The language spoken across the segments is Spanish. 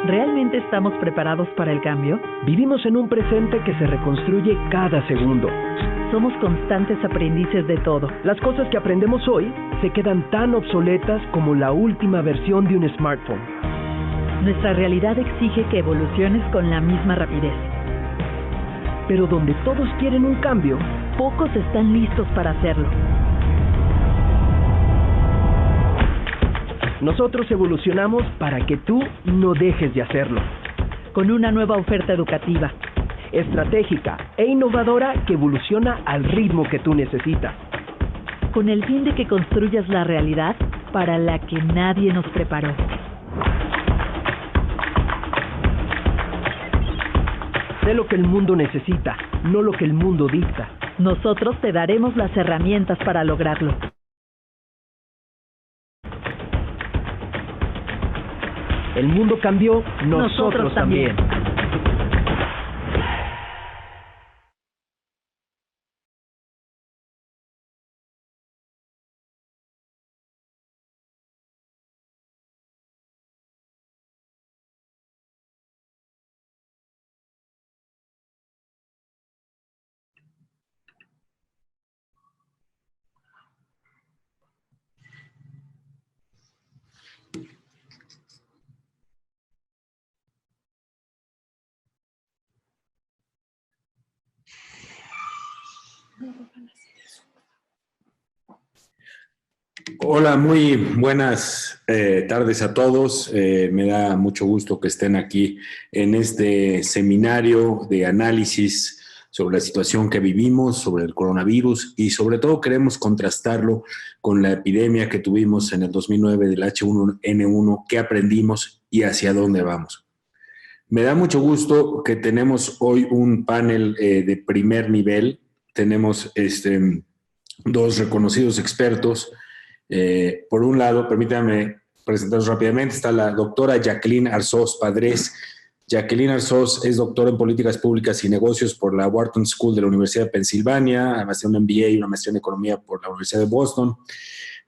¿Realmente estamos preparados para el cambio? Vivimos en un presente que se reconstruye cada segundo. Somos constantes aprendices de todo. Las cosas que aprendemos hoy se quedan tan obsoletas como la última versión de un smartphone. Nuestra realidad exige que evoluciones con la misma rapidez. Pero donde todos quieren un cambio, pocos están listos para hacerlo. Nosotros evolucionamos para que tú no dejes de hacerlo. Con una nueva oferta educativa, estratégica e innovadora que evoluciona al ritmo que tú necesitas. Con el fin de que construyas la realidad para la que nadie nos preparó. Sé lo que el mundo necesita, no lo que el mundo dicta. Nosotros te daremos las herramientas para lograrlo. El mundo cambió, nosotros también. Hola, muy buenas tardes a todos. Me da mucho gusto que estén aquí en este seminario de análisis sobre la situación que vivimos, sobre el coronavirus y sobre todo queremos contrastarlo con la epidemia que tuvimos en el 2009 del H1N1, qué aprendimos y hacia dónde vamos. Me da mucho gusto que tenemos hoy un panel de primer nivel. Tenemos dos reconocidos expertos. Por un lado, permítanme presentarlos rápidamente, está la doctora Jacqueline Arzós Padres. Jacqueline Arzós es doctora en Políticas Públicas y Negocios por la Wharton School de la Universidad de Pensilvania, además de un MBA y una maestría en Economía por la Universidad de Boston.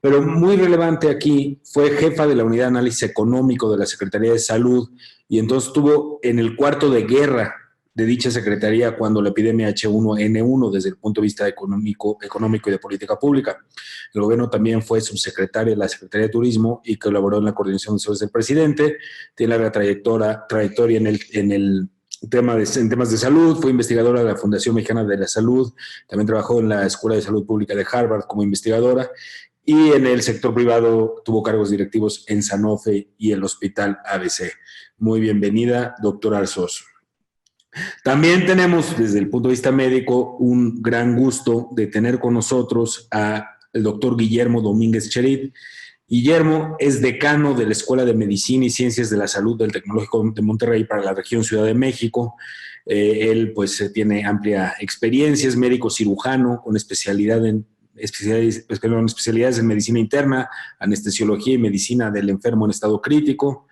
Pero muy relevante aquí, fue jefa de la Unidad de Análisis Económico de la Secretaría de Salud y entonces estuvo en el cuarto de guerra de dicha secretaría cuando la epidemia H1N1 desde el punto de vista económico y de política pública. El gobierno también fue subsecretaria de la Secretaría de Turismo y colaboró en la coordinación de servicios del presidente. Tiene larga trayectoria en temas de salud, fue investigadora de la Fundación Mexicana de la Salud, también trabajó en la Escuela de Salud Pública de Harvard como investigadora y en el sector privado tuvo cargos directivos en Sanofi y el Hospital ABC. Muy bienvenida, doctora Arzós. También tenemos, desde el punto de vista médico, un gran gusto de tener con nosotros al doctor Guillermo Domínguez Cherit. Guillermo es decano de la Escuela de Medicina y Ciencias de la Salud del Tecnológico de Monterrey para la región Ciudad de México. Él pues tiene amplia experiencia, es médico cirujano con especialidades en medicina interna, anestesiología y medicina del enfermo en estado crítico.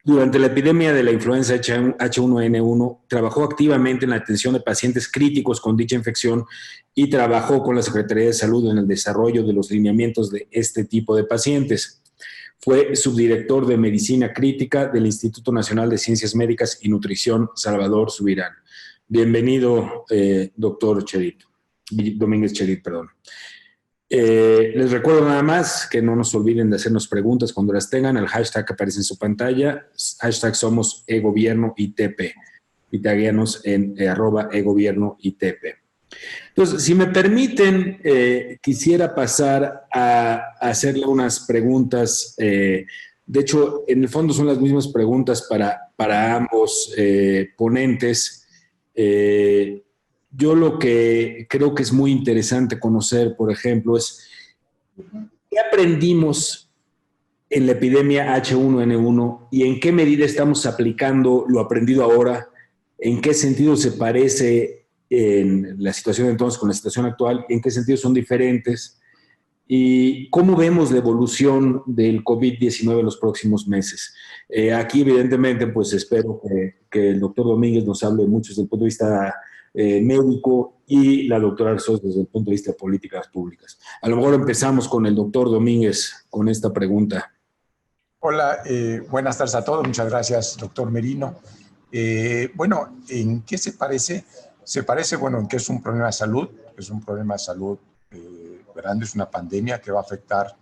Durante la epidemia de la influenza H1N1, trabajó activamente en la atención de pacientes críticos con dicha infección y trabajó con la Secretaría de Salud en el desarrollo de los lineamientos de este tipo de pacientes. Fue subdirector de Medicina Crítica del Instituto Nacional de Ciencias Médicas y Nutrición Salvador Subirán. Bienvenido, doctor Cherit, Domínguez Cherit, perdón. Les recuerdo nada más que no nos olviden de hacernos preguntas cuando las tengan. El hashtag que aparece en su pantalla, hashtag somos eGobiernoITP, y tagueanos en @eGobiernoITP. Entonces, si me permiten, quisiera pasar a hacerle unas preguntas. De hecho, en el fondo son las mismas preguntas para ambos ponentes. Yo lo que creo que es muy interesante conocer, por ejemplo, es qué aprendimos en la epidemia H1N1 y en qué medida estamos aplicando lo aprendido ahora, en qué sentido se parece en la situación de entonces con la situación actual, en qué sentido son diferentes y cómo vemos la evolución del COVID-19 en los próximos meses. Aquí, evidentemente, pues espero que el doctor Domínguez nos hable mucho desde el punto de vista médico y la doctora Arzós desde el punto de vista de políticas públicas. A lo mejor empezamos con el doctor Domínguez con esta pregunta. Hola, buenas tardes a todos. Muchas gracias, doctor Merino. Bueno, ¿en qué se parece? Se parece, bueno, en que es un problema de salud. Es un problema de salud grande, es una pandemia que va a afectar,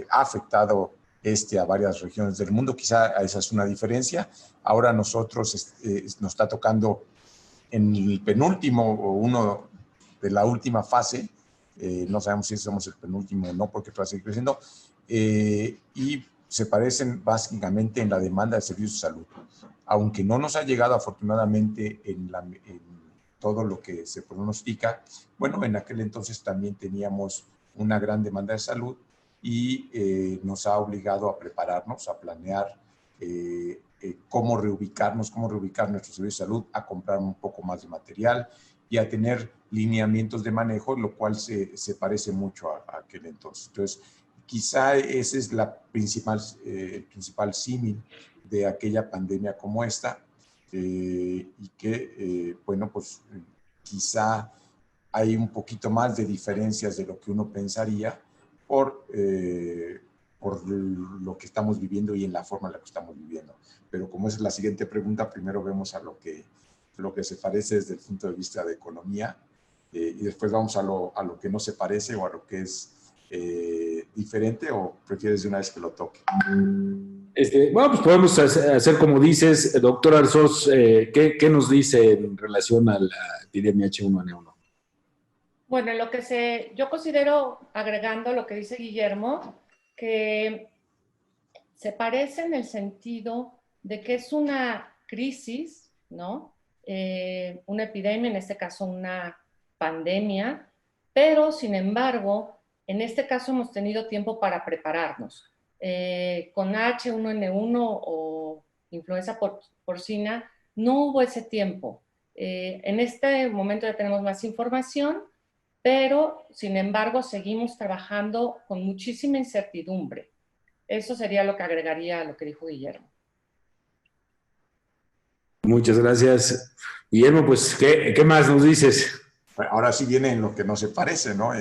ha afectado a varias regiones del mundo. Quizá esa es una diferencia. Ahora nosotros nos está tocando en el penúltimo o uno de la última fase. No sabemos si somos el penúltimo o no, porque va a seguir creciendo. Y se parecen básicamente en la demanda de servicios de salud. Aunque no nos ha llegado afortunadamente en todo lo que se pronostica, bueno, en aquel entonces también teníamos una gran demanda de salud y nos ha obligado a prepararnos, a planear cómo reubicar nuestros servicios de salud, a comprar un poco más de material y a tener lineamientos de manejo, lo cual se parece mucho a aquel entonces. Entonces, quizá ese es el principal símil de aquella pandemia como esta, y que, bueno, pues quizá hay un poquito más de diferencias de lo que uno pensaría por lo que estamos viviendo y en la forma en la que estamos viviendo. Pero como es la siguiente pregunta, primero vemos a lo que se parece desde el punto de vista de economía, y después vamos a lo que no se parece o a lo que es diferente, o prefieres de una vez que lo toque. Bueno, pues podemos hacer como dices, doctor Arzós, ¿qué nos dice en relación a la epidemia H1N1? Bueno, yo considero, agregando lo que dice Guillermo, que se parece en el sentido de que es una crisis, ¿no? Una epidemia, en este caso una pandemia, pero sin embargo, en este caso hemos tenido tiempo para prepararnos. Con H1N1 o influenza porcina no hubo ese tiempo. En este momento ya tenemos más información, pero sin embargo seguimos trabajando con muchísima incertidumbre. Eso sería lo que agregaría a lo que dijo Guillermo. Muchas gracias. Guillermo, pues, ¿qué más nos dices? Ahora sí viene en lo que no se parece, ¿no?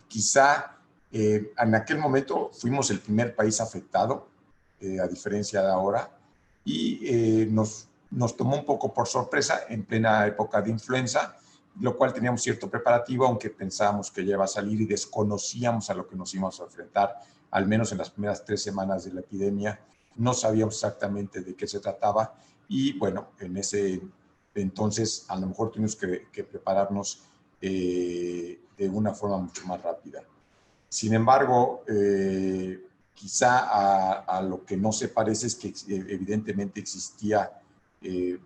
Quizá en aquel momento fuimos el primer país afectado, a diferencia de ahora, y nos tomó un poco por sorpresa en plena época de influenza, lo cual teníamos cierto preparativo, aunque pensábamos que ya iba a salir y desconocíamos a lo que nos íbamos a enfrentar, al menos en las primeras 3 semanas de la epidemia. No sabíamos exactamente de qué se trataba y bueno, en ese entonces a lo mejor tuvimos que prepararnos de una forma mucho más rápida. Sin embargo, quizá a lo que no se parece es que evidentemente existía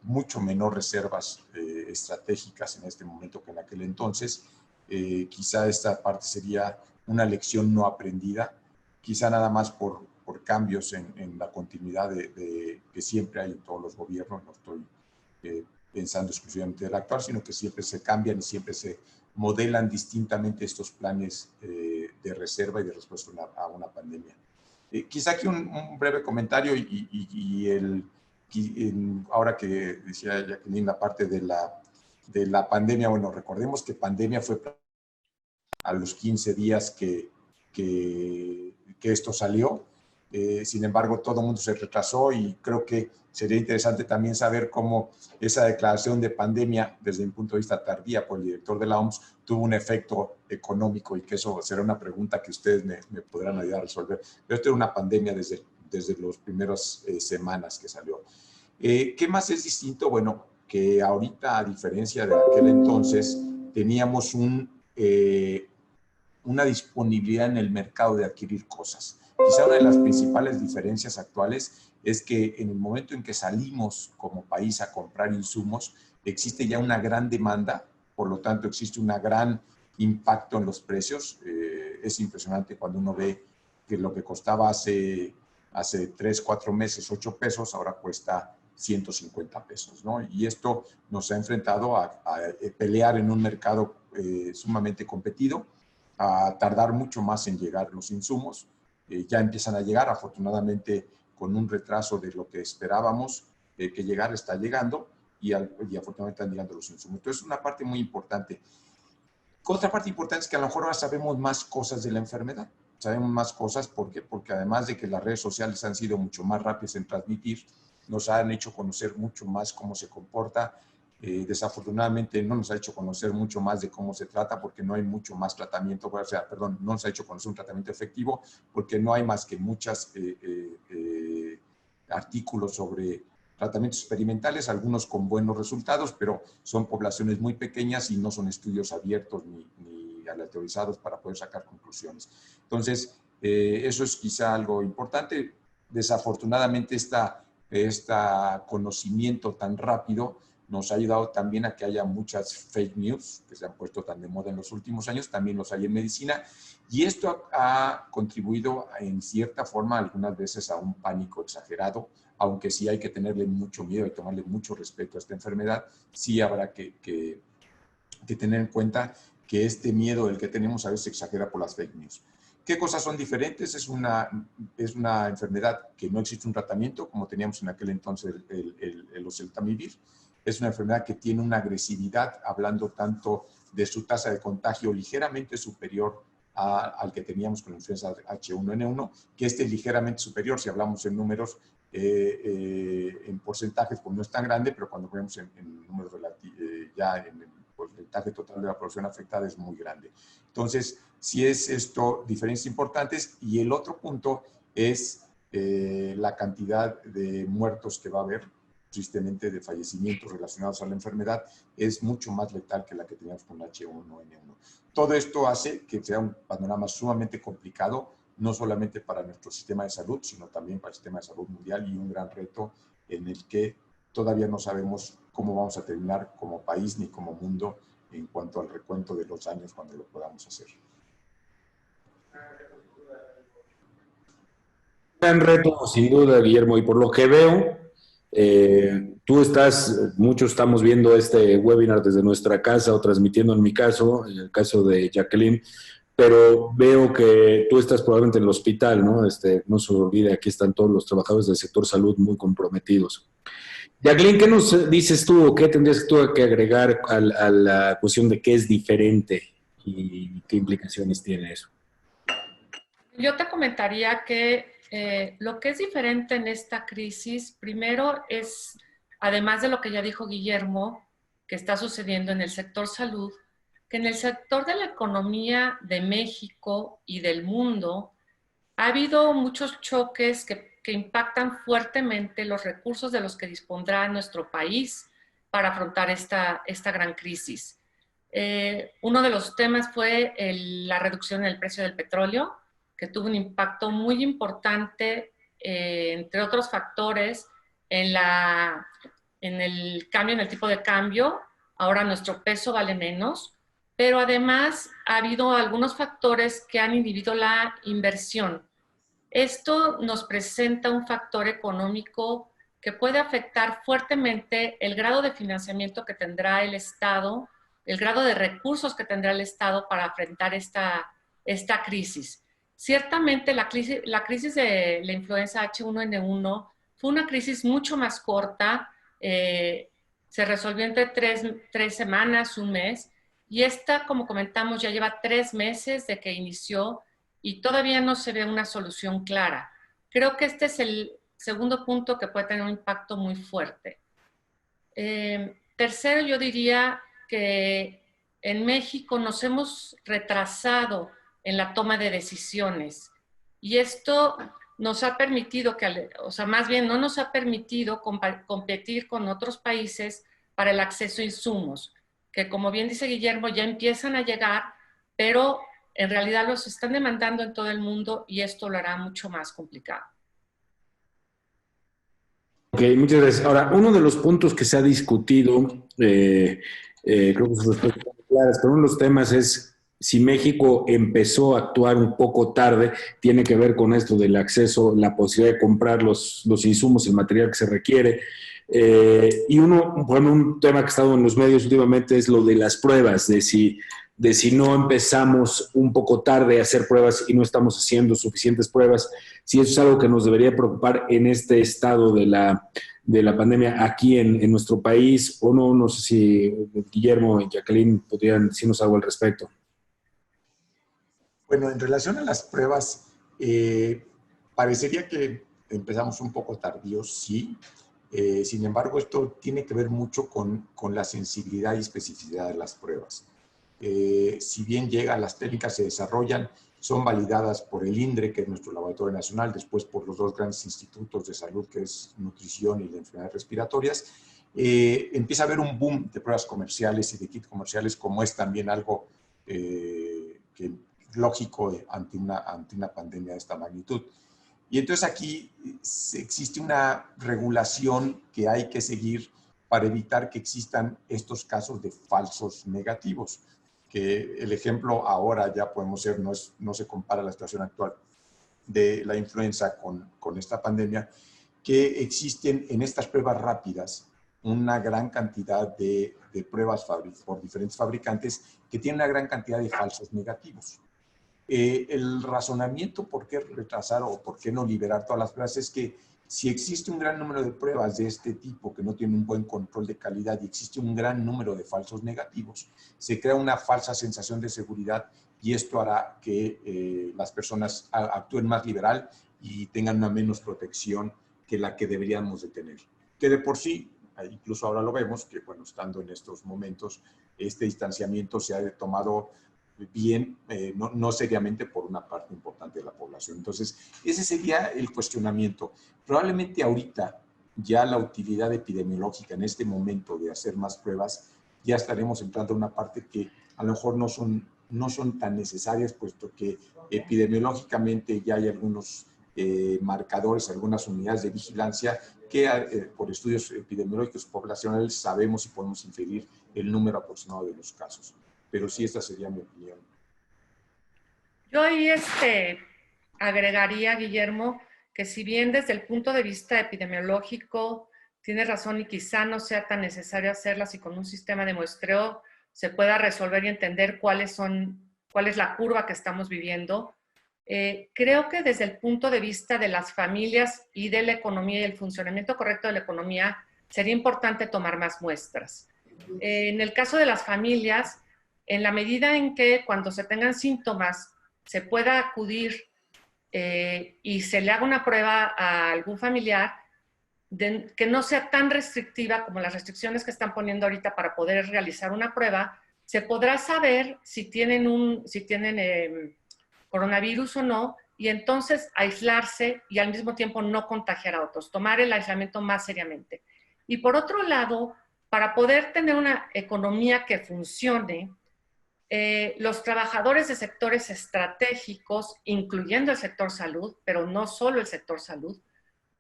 mucho menor reservas estratégicas en este momento que en aquel entonces. Quizá esta parte sería una lección no aprendida, quizá nada más por cambios en la continuidad que siempre hay en todos los gobiernos. No estoy pensando exclusivamente del actual, sino que siempre se cambian y siempre se modelan distintamente estos planes de reserva y de respuesta a una pandemia. Quizá aquí un breve comentario ahora que decía Jacqueline la parte de la pandemia. Bueno, recordemos que pandemia fue a los 15 días que esto salió. Sin embargo, todo el mundo se retrasó y creo que sería interesante también saber cómo esa declaración de pandemia, desde mi punto de vista tardía por el director de la OMS, tuvo un efecto económico, y que eso será una pregunta que ustedes me podrán ayudar a resolver. Pero esto era una pandemia desde las primeras semanas que salió. ¿Qué más es distinto? Bueno, que ahorita, a diferencia de aquel entonces, teníamos una disponibilidad en el mercado de adquirir cosas. Quizá una de las principales diferencias actuales es que en el momento en que salimos como país a comprar insumos, existe ya una gran demanda, por lo tanto existe un gran impacto en los precios. Es impresionante cuando uno ve que lo que costaba hace 3, 4 meses 8 pesos, ahora cuesta 150 pesos, ¿no? Y esto nos ha enfrentado a pelear en un mercado sumamente competido, a tardar mucho más en llegar los insumos. Ya empiezan a llegar, afortunadamente, con un retraso de lo que esperábamos que llegara, está llegando, y afortunadamente están llegando los insumos. Entonces, es una parte muy importante. Otra parte importante es que a lo mejor ahora sabemos más cosas de la enfermedad. sabemos más cosas. ¿Por qué? Porque además de que las redes sociales han sido mucho más rápidas en transmitir, nos han hecho conocer mucho más cómo se comporta. Desafortunadamente no nos ha hecho conocer mucho más de cómo se trata, porque no hay mucho más tratamiento, o sea, perdón, no nos ha hecho conocer un tratamiento efectivo, porque no hay más que muchos artículos sobre tratamientos experimentales, algunos con buenos resultados, pero son poblaciones muy pequeñas y no son estudios abiertos ni aleatorizados para poder sacar conclusiones. Entonces, eso es quizá algo importante. Desafortunadamente, este conocimiento tan rápido nos ha ayudado también a que haya muchas fake news que se han puesto tan de moda en los últimos años, también los hay en medicina, y esto ha contribuido en cierta forma algunas veces a un pánico exagerado, aunque sí hay que tenerle mucho miedo y tomarle mucho respeto a esta enfermedad. Sí habrá que tener en cuenta que este miedo del que tenemos a veces se exagera por las fake news. ¿Qué cosas son diferentes? Es una enfermedad que no existe un tratamiento, como teníamos en aquel entonces el oseltamivir. Es una enfermedad que tiene una agresividad, hablando tanto de su tasa de contagio ligeramente superior al que teníamos con la influenza H1N1, que este es ligeramente superior si hablamos en números, en porcentajes, pues no es tan grande, pero cuando vemos en números ya en el porcentaje total de la población afectada es muy grande. Entonces, sí es esto diferencias importantes. Y el otro punto es la cantidad de muertos que va a haber, tristemente, de fallecimientos relacionados a la enfermedad, es mucho más letal que la que teníamos con H1N1. Todo esto hace que sea un panorama sumamente complicado, no solamente para nuestro sistema de salud, sino también para el sistema de salud mundial, y un gran reto en el que todavía no sabemos cómo vamos a terminar como país ni como mundo en cuanto al recuento de los años cuando lo podamos hacer. Gran reto, sin duda, Guillermo, y por lo que veo, muchos estamos viendo este webinar desde nuestra casa o transmitiendo en mi caso, en el caso de Jacqueline, pero veo que tú estás probablemente en el hospital, ¿no? No se olvide, aquí están todos los trabajadores del sector salud muy comprometidos. Jacqueline, ¿qué nos dices tú o qué tendrías tú que agregar a la cuestión de qué es diferente y qué implicaciones tiene eso? Yo te comentaría que lo que es diferente en esta crisis, primero es, además de lo que ya dijo Guillermo, que está sucediendo en el sector salud, que en el sector de la economía de México y del mundo ha habido muchos choques que impactan fuertemente los recursos de los que dispondrá nuestro país para afrontar esta gran crisis. Uno de los temas fue la reducción en el precio del petróleo, que tuvo un impacto muy importante, entre otros factores, en el cambio en el tipo de cambio. Ahora nuestro peso vale menos, pero además ha habido algunos factores que han inhibido la inversión. Esto nos presenta un factor económico que puede afectar fuertemente el grado de financiamiento que tendrá el Estado, el grado de recursos que tendrá el Estado para enfrentar esta crisis. Ciertamente la crisis de la influenza H1N1 fue una crisis mucho más corta, se resolvió entre tres semanas, un mes, y esta, como comentamos, ya lleva 3 meses de que inició y todavía no se ve una solución clara. Creo que este es el segundo punto que puede tener un impacto muy fuerte. Tercero, yo diría que en México nos hemos retrasado en la toma de decisiones, y esto nos ha permitido más bien no nos ha permitido competir con otros países para el acceso a insumos, que, como bien dice Guillermo, ya empiezan a llegar, pero en realidad los están demandando en todo el mundo, y esto lo hará mucho más complicado. Ok, muchas gracias. Ahora, uno de los puntos que se ha discutido, creo que sus respuestas son claras, pero uno de los temas es si México empezó a actuar un poco tarde, tiene que ver con esto del acceso, la posibilidad de comprar los insumos, el material que se requiere. Y un tema que ha estado en los medios últimamente es lo de las pruebas, de si no empezamos un poco tarde a hacer pruebas y no estamos haciendo suficientes pruebas, si eso es algo que nos debería preocupar en este estado de la pandemia aquí en nuestro país, o no. No sé si Guillermo y Jacqueline podrían decirnos algo al respecto. Bueno, en relación a las pruebas, parecería que empezamos un poco tardíos, sí. Sin embargo, esto tiene que ver mucho con la sensibilidad y especificidad de las pruebas. Si bien las técnicas se desarrollan, son validadas por el INDRE, que es nuestro laboratorio nacional, después por los dos grandes institutos de salud, que es nutrición y de enfermedades respiratorias. Empieza a haber un boom de pruebas comerciales y de kits comerciales, como es también algo lógico ante una pandemia de esta magnitud. Y entonces aquí existe una regulación que hay que seguir para evitar que existan estos casos de falsos negativos. Que el ejemplo ahora ya podemos ver, no se compara la situación actual de la influenza con esta pandemia, que existen en estas pruebas rápidas una gran cantidad de pruebas por diferentes fabricantes que tienen una gran cantidad de falsos negativos. El razonamiento por qué retrasar o por qué no liberar todas las pruebas es que si existe un gran número de pruebas de este tipo que no tienen un buen control de calidad y existe un gran número de falsos negativos, se crea una falsa sensación de seguridad y esto hará que las personas actúen más liberal y tengan una menos protección que la que deberíamos de tener. Que de por sí, incluso ahora lo vemos, que bueno, estando en estos momentos, este distanciamiento se ha tomado bien, no seriamente por una parte importante de la población. Entonces, ese sería el cuestionamiento. Probablemente ahorita ya la utilidad epidemiológica en este momento de hacer más pruebas, ya estaremos entrando a una parte que a lo mejor no son tan necesarias, puesto que epidemiológicamente ya hay algunos marcadores, algunas unidades de vigilancia que por estudios epidemiológicos poblacionales sabemos y podemos inferir el número aproximado de los casos. Pero sí, esta sería mi opinión. Yo ahí agregaría, Guillermo, que si bien desde el punto de vista epidemiológico tiene razón y quizá no sea tan necesario hacerlas y con un sistema de muestreo se pueda resolver y entender cuál es la curva que estamos viviendo, creo que desde el punto de vista de las familias y de la economía y el funcionamiento correcto de la economía, sería importante tomar más muestras. En el caso de las familias, en la medida en que cuando se tengan síntomas se pueda acudir y se le haga una prueba a algún familiar, que no sea tan restrictiva como las restricciones que están poniendo ahorita para poder realizar una prueba, se podrá saber si tienen coronavirus o no, y entonces aislarse y al mismo tiempo no contagiar a otros, tomar el aislamiento más seriamente. Y por otro lado, para poder tener una economía que funcione, los trabajadores de sectores estratégicos, incluyendo el sector salud, pero no solo el sector salud,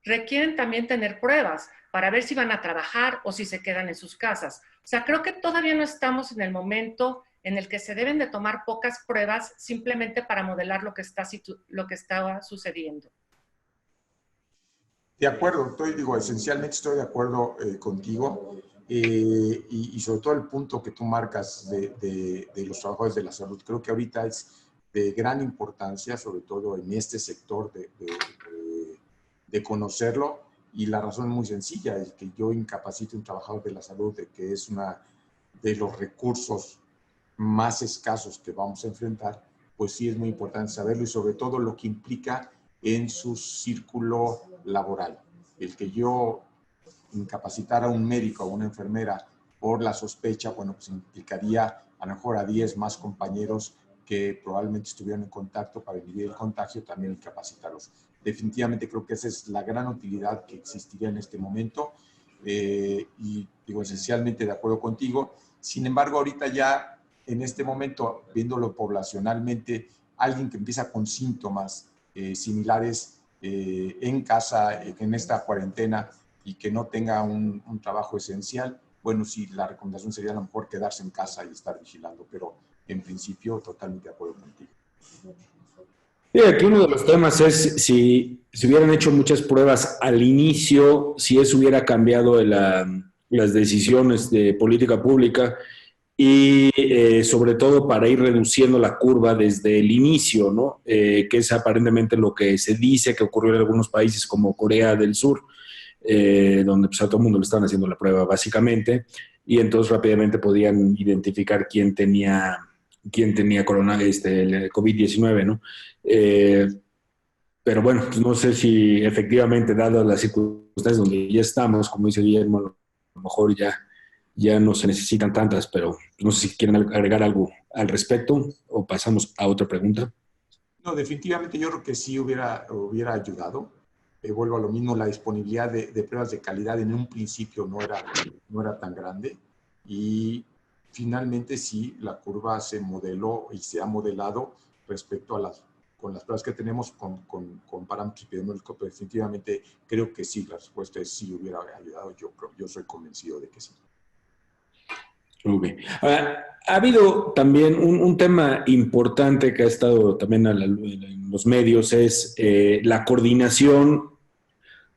requieren también tener pruebas para ver si van a trabajar o si se quedan en sus casas. O sea, creo que todavía no estamos en el momento en el que se deben de tomar pocas pruebas simplemente para modelar lo que está sucediendo. De acuerdo, esencialmente estoy de acuerdo contigo y sobre todo el punto que tú marcas de los trabajadores de la salud. Creo que ahorita es de gran importancia, sobre todo en este sector, de conocerlo, y la razón es muy sencilla, es que yo incapacite a un trabajador de la salud de que es uno de los recursos más escasos que vamos a enfrentar, pues sí es muy importante saberlo y sobre todo lo que implica en su círculo laboral. El que yo incapacitara a un médico o a una enfermera por la sospecha, bueno, pues implicaría a lo mejor a 10 más compañeros que probablemente estuvieran en contacto para evitar el contagio, también incapacitarlos. Definitivamente creo que esa es la gran utilidad que existiría en este momento y digo, esencialmente de acuerdo contigo. Sin embargo, ahorita ya en este momento, viéndolo poblacionalmente, alguien que empieza con síntomas similares en casa, en esta cuarentena y que no tenga un trabajo esencial, bueno, sí, la recomendación sería a lo mejor quedarse en casa y estar vigilando, pero en principio totalmente de acuerdo contigo. Sí, aquí uno de los temas es si hubieran hecho muchas pruebas al inicio, si eso hubiera cambiado las decisiones de política pública y sobre todo para ir reduciendo la curva desde el inicio, ¿no? Que es aparentemente lo que se dice que ocurrió en algunos países como Corea del Sur, donde pues, a todo el mundo le estaban haciendo la prueba básicamente y entonces rápidamente podían identificar quién tenía quién tenía el COVID-19, ¿no? Pero bueno, pues no sé si efectivamente, dadas las circunstancias donde ya estamos, como dice Guillermo, a lo mejor ya no se necesitan tantas, pero no sé si quieren agregar algo al respecto o pasamos a otra pregunta. No, definitivamente yo creo que sí hubiera ayudado. Vuelvo a lo mismo, la disponibilidad de pruebas de calidad en un principio no era tan grande, y finalmente sí, la curva se modeló y se ha modelado respecto a con las pruebas que tenemos con parámetros epidemiológicos, pero definitivamente creo que sí, la respuesta es sí hubiera ayudado. Yo soy convencido de que sí. Okay. Ha habido también un tema importante que ha estado también en los medios, es la coordinación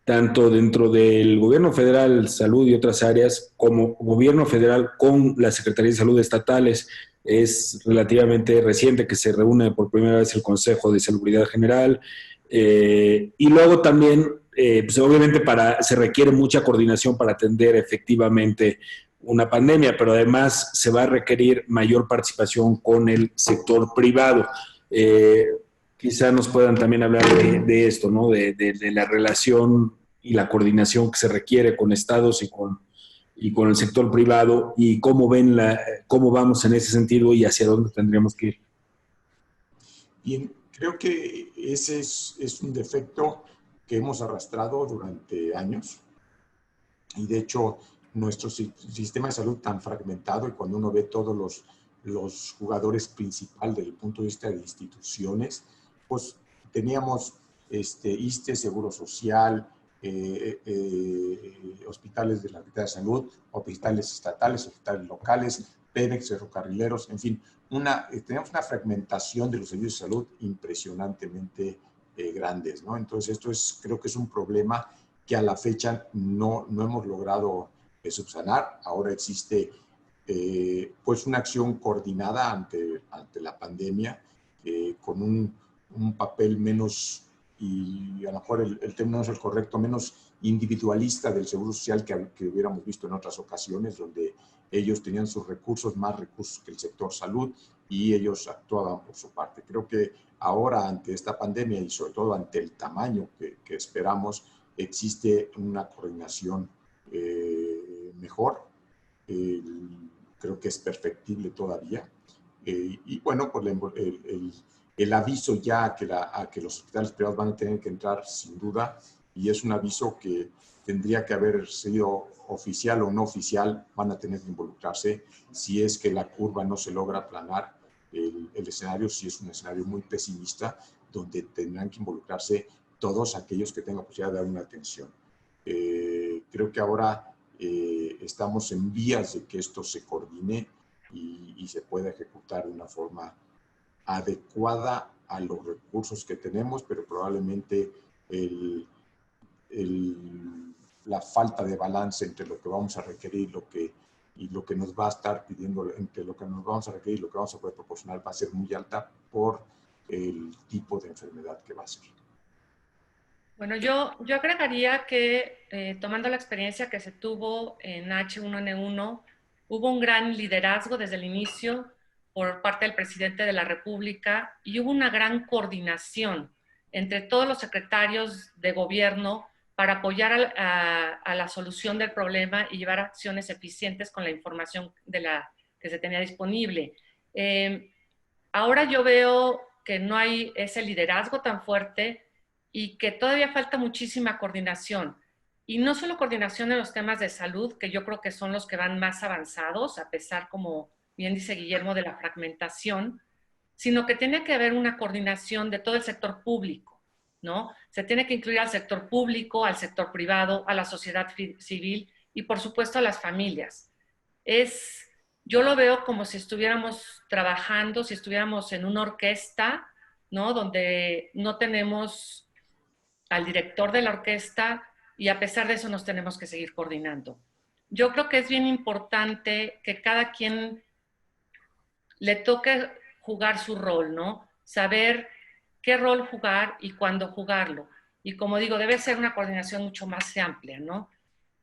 tanto dentro del gobierno federal, salud y otras áreas, como gobierno federal con las secretarías de salud estatales. Es relativamente reciente que se reúne por primera vez el Consejo de Salubridad General, y luego también, pues obviamente se requiere mucha coordinación para atender efectivamente una pandemia, pero además se va a requerir mayor participación con el sector privado. Quizá nos puedan también hablar de esto, ¿no? De la relación y la coordinación que se requiere con estados y con el sector privado, y cómo cómo vamos en ese sentido y hacia dónde tendríamos que ir. Bien, creo que ese es un defecto que hemos arrastrado durante años, y de hecho nuestro sistema de salud tan fragmentado, y cuando uno ve todos los jugadores principales desde el punto de vista de instituciones, pues teníamos ISSSTE, Seguro Social, hospitales de la Secretaría de Salud, hospitales estatales, hospitales locales, Pemex, ferrocarrileros, en fin, tenemos una fragmentación de los servicios de salud impresionantemente grandes, ¿no? Entonces creo que es un problema que a la fecha no hemos logrado subsanar. Ahora existe pues una acción coordinada ante la pandemia, con un papel menos, y a lo mejor el término no es el correcto, menos individualista del Seguro Social que hubiéramos visto en otras ocasiones, donde ellos tenían sus recursos, más recursos que el sector salud, y ellos actuaban por su parte. Creo que ahora, ante esta pandemia y sobre todo ante el tamaño que esperamos, existe una coordinación mejor. Creo que es perfectible todavía. Y bueno, pues el aviso ya a que los hospitales privados van a tener que entrar, sin duda, y es un aviso que tendría que haber sido oficial o no oficial, van a tener que involucrarse si es que la curva no se logra aplanar. El escenario sí es un escenario muy pesimista, donde tendrán que involucrarse todos aquellos que tengan posibilidad de dar una atención. Creo que ahora estamos en vías de que esto se coordine y se pueda ejecutar de una forma adecuada a los recursos que tenemos, pero probablemente la falta de balance entre lo que vamos a requerir y lo que nos va a estar pidiendo, entre lo que nos vamos a requerir y lo que vamos a poder proporcionar, va a ser muy alta por el tipo de enfermedad que va a ser. Bueno, yo agregaría que tomando la experiencia que se tuvo en H1N1, hubo un gran liderazgo desde el inicio por parte del presidente de la República, y hubo una gran coordinación entre todos los secretarios de gobierno para apoyar a la solución del problema y llevar acciones eficientes con la información que se tenía disponible. Ahora yo veo que no hay ese liderazgo tan fuerte y que todavía falta muchísima coordinación. Y no solo coordinación en los temas de salud, que yo creo que son los que van más avanzados, a pesar, como bien dice Guillermo, de la fragmentación, sino que tiene que haber una coordinación de todo el sector público, ¿no? Se tiene que incluir al sector público, al sector privado, a la sociedad civil y, por supuesto, a las familias. Yo lo veo como si estuviéramos trabajando, si estuviéramos en una orquesta, ¿no? Donde no tenemos al director de la orquesta, y a pesar de eso nos tenemos que seguir coordinando. Yo creo que es bien importante que cada quien le toque jugar su rol, ¿no? Saber qué rol jugar y cuándo jugarlo. Y como digo, debe ser una coordinación mucho más amplia, ¿no?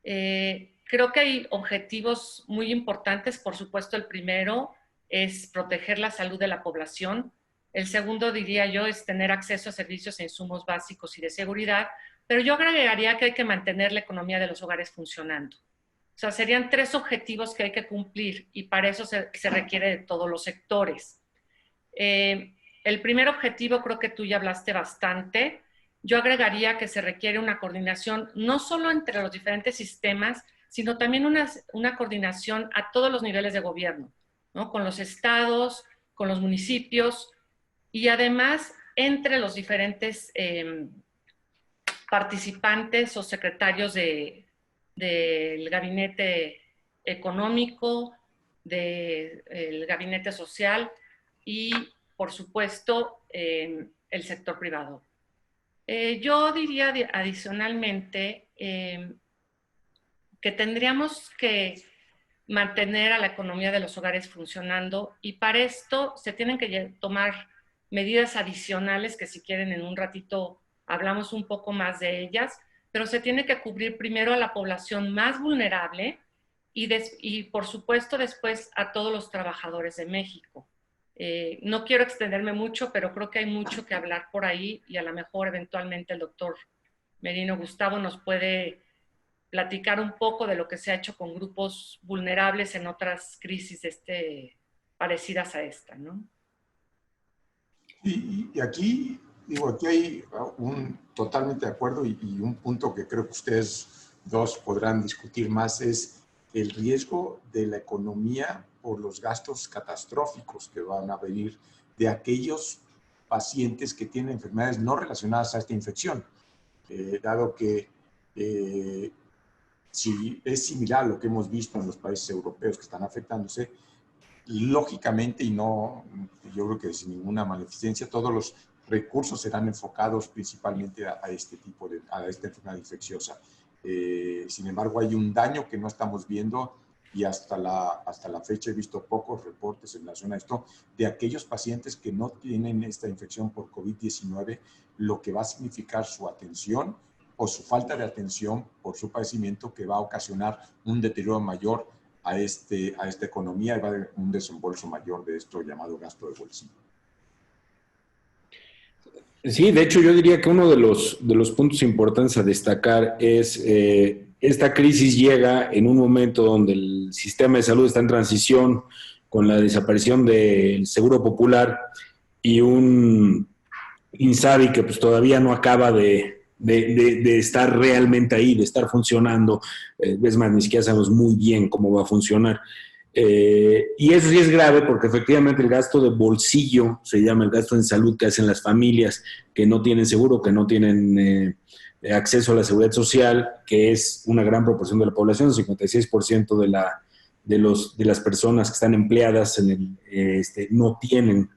Creo que hay objetivos muy importantes. Por supuesto, el primero es proteger la salud de la población. El segundo, diría yo, es tener acceso a servicios e insumos básicos y de seguridad, pero yo agregaría que hay que mantener la economía de los hogares funcionando. O sea, serían 3 objetivos que hay que cumplir y para eso se requiere de todos los sectores. El primer objetivo creo que tú ya hablaste bastante. Yo agregaría que se requiere una coordinación no solo entre los diferentes sistemas, sino también una coordinación a todos los niveles de gobierno, ¿no? Con los estados, con los municipios y además entre los diferentes participantes o secretarios del gabinete económico, del gabinete social y, por supuesto, el sector privado. Yo diría adicionalmente que tendríamos que mantener a la economía de los hogares funcionando y para esto se tienen que tomar medidas adicionales que si quieren en un ratito hablamos un poco más de ellas, pero se tiene que cubrir primero a la población más vulnerable y por supuesto después a todos los trabajadores de México. No quiero extenderme mucho, pero creo que hay mucho que hablar por ahí y a lo mejor eventualmente el doctor Merino Gustavo nos puede platicar un poco de lo que se ha hecho con grupos vulnerables en otras crisis parecidas a esta, ¿no? Y aquí, digo, aquí hay totalmente de acuerdo y un punto que creo que ustedes dos podrán discutir más es el riesgo de la economía por los gastos catastróficos que van a venir de aquellos pacientes que tienen enfermedades no relacionadas a esta infección, dado que si es similar a lo que hemos visto en los países europeos que están afectándose, lógicamente y no, yo creo que sin ninguna maleficencia, todos los recursos serán enfocados principalmente a esta enfermedad infecciosa. Sin embargo, hay un daño que no estamos viendo y hasta la fecha he visto pocos reportes en relación a esto de aquellos pacientes que no tienen esta infección por COVID-19, lo que va a significar su atención o su falta de atención por su padecimiento que va a ocasionar un deterioro mayor a esta economía y va a haber un desembolso mayor de esto llamado gasto de bolsillo. Sí, de hecho yo diría que uno de los puntos importantes a destacar es esta crisis llega en un momento donde el sistema de salud está en transición con la desaparición del Seguro Popular y un INSABI que pues todavía no acaba de estar realmente ahí, de estar funcionando. Es más, ni siquiera sabemos muy bien cómo va a funcionar. Y eso sí es grave porque efectivamente el gasto de bolsillo, se llama el gasto en salud que hacen las familias que no tienen seguro, que no tienen acceso a la seguridad social, que es una gran proporción de la población, el 56% de las personas que están empleadas no tienen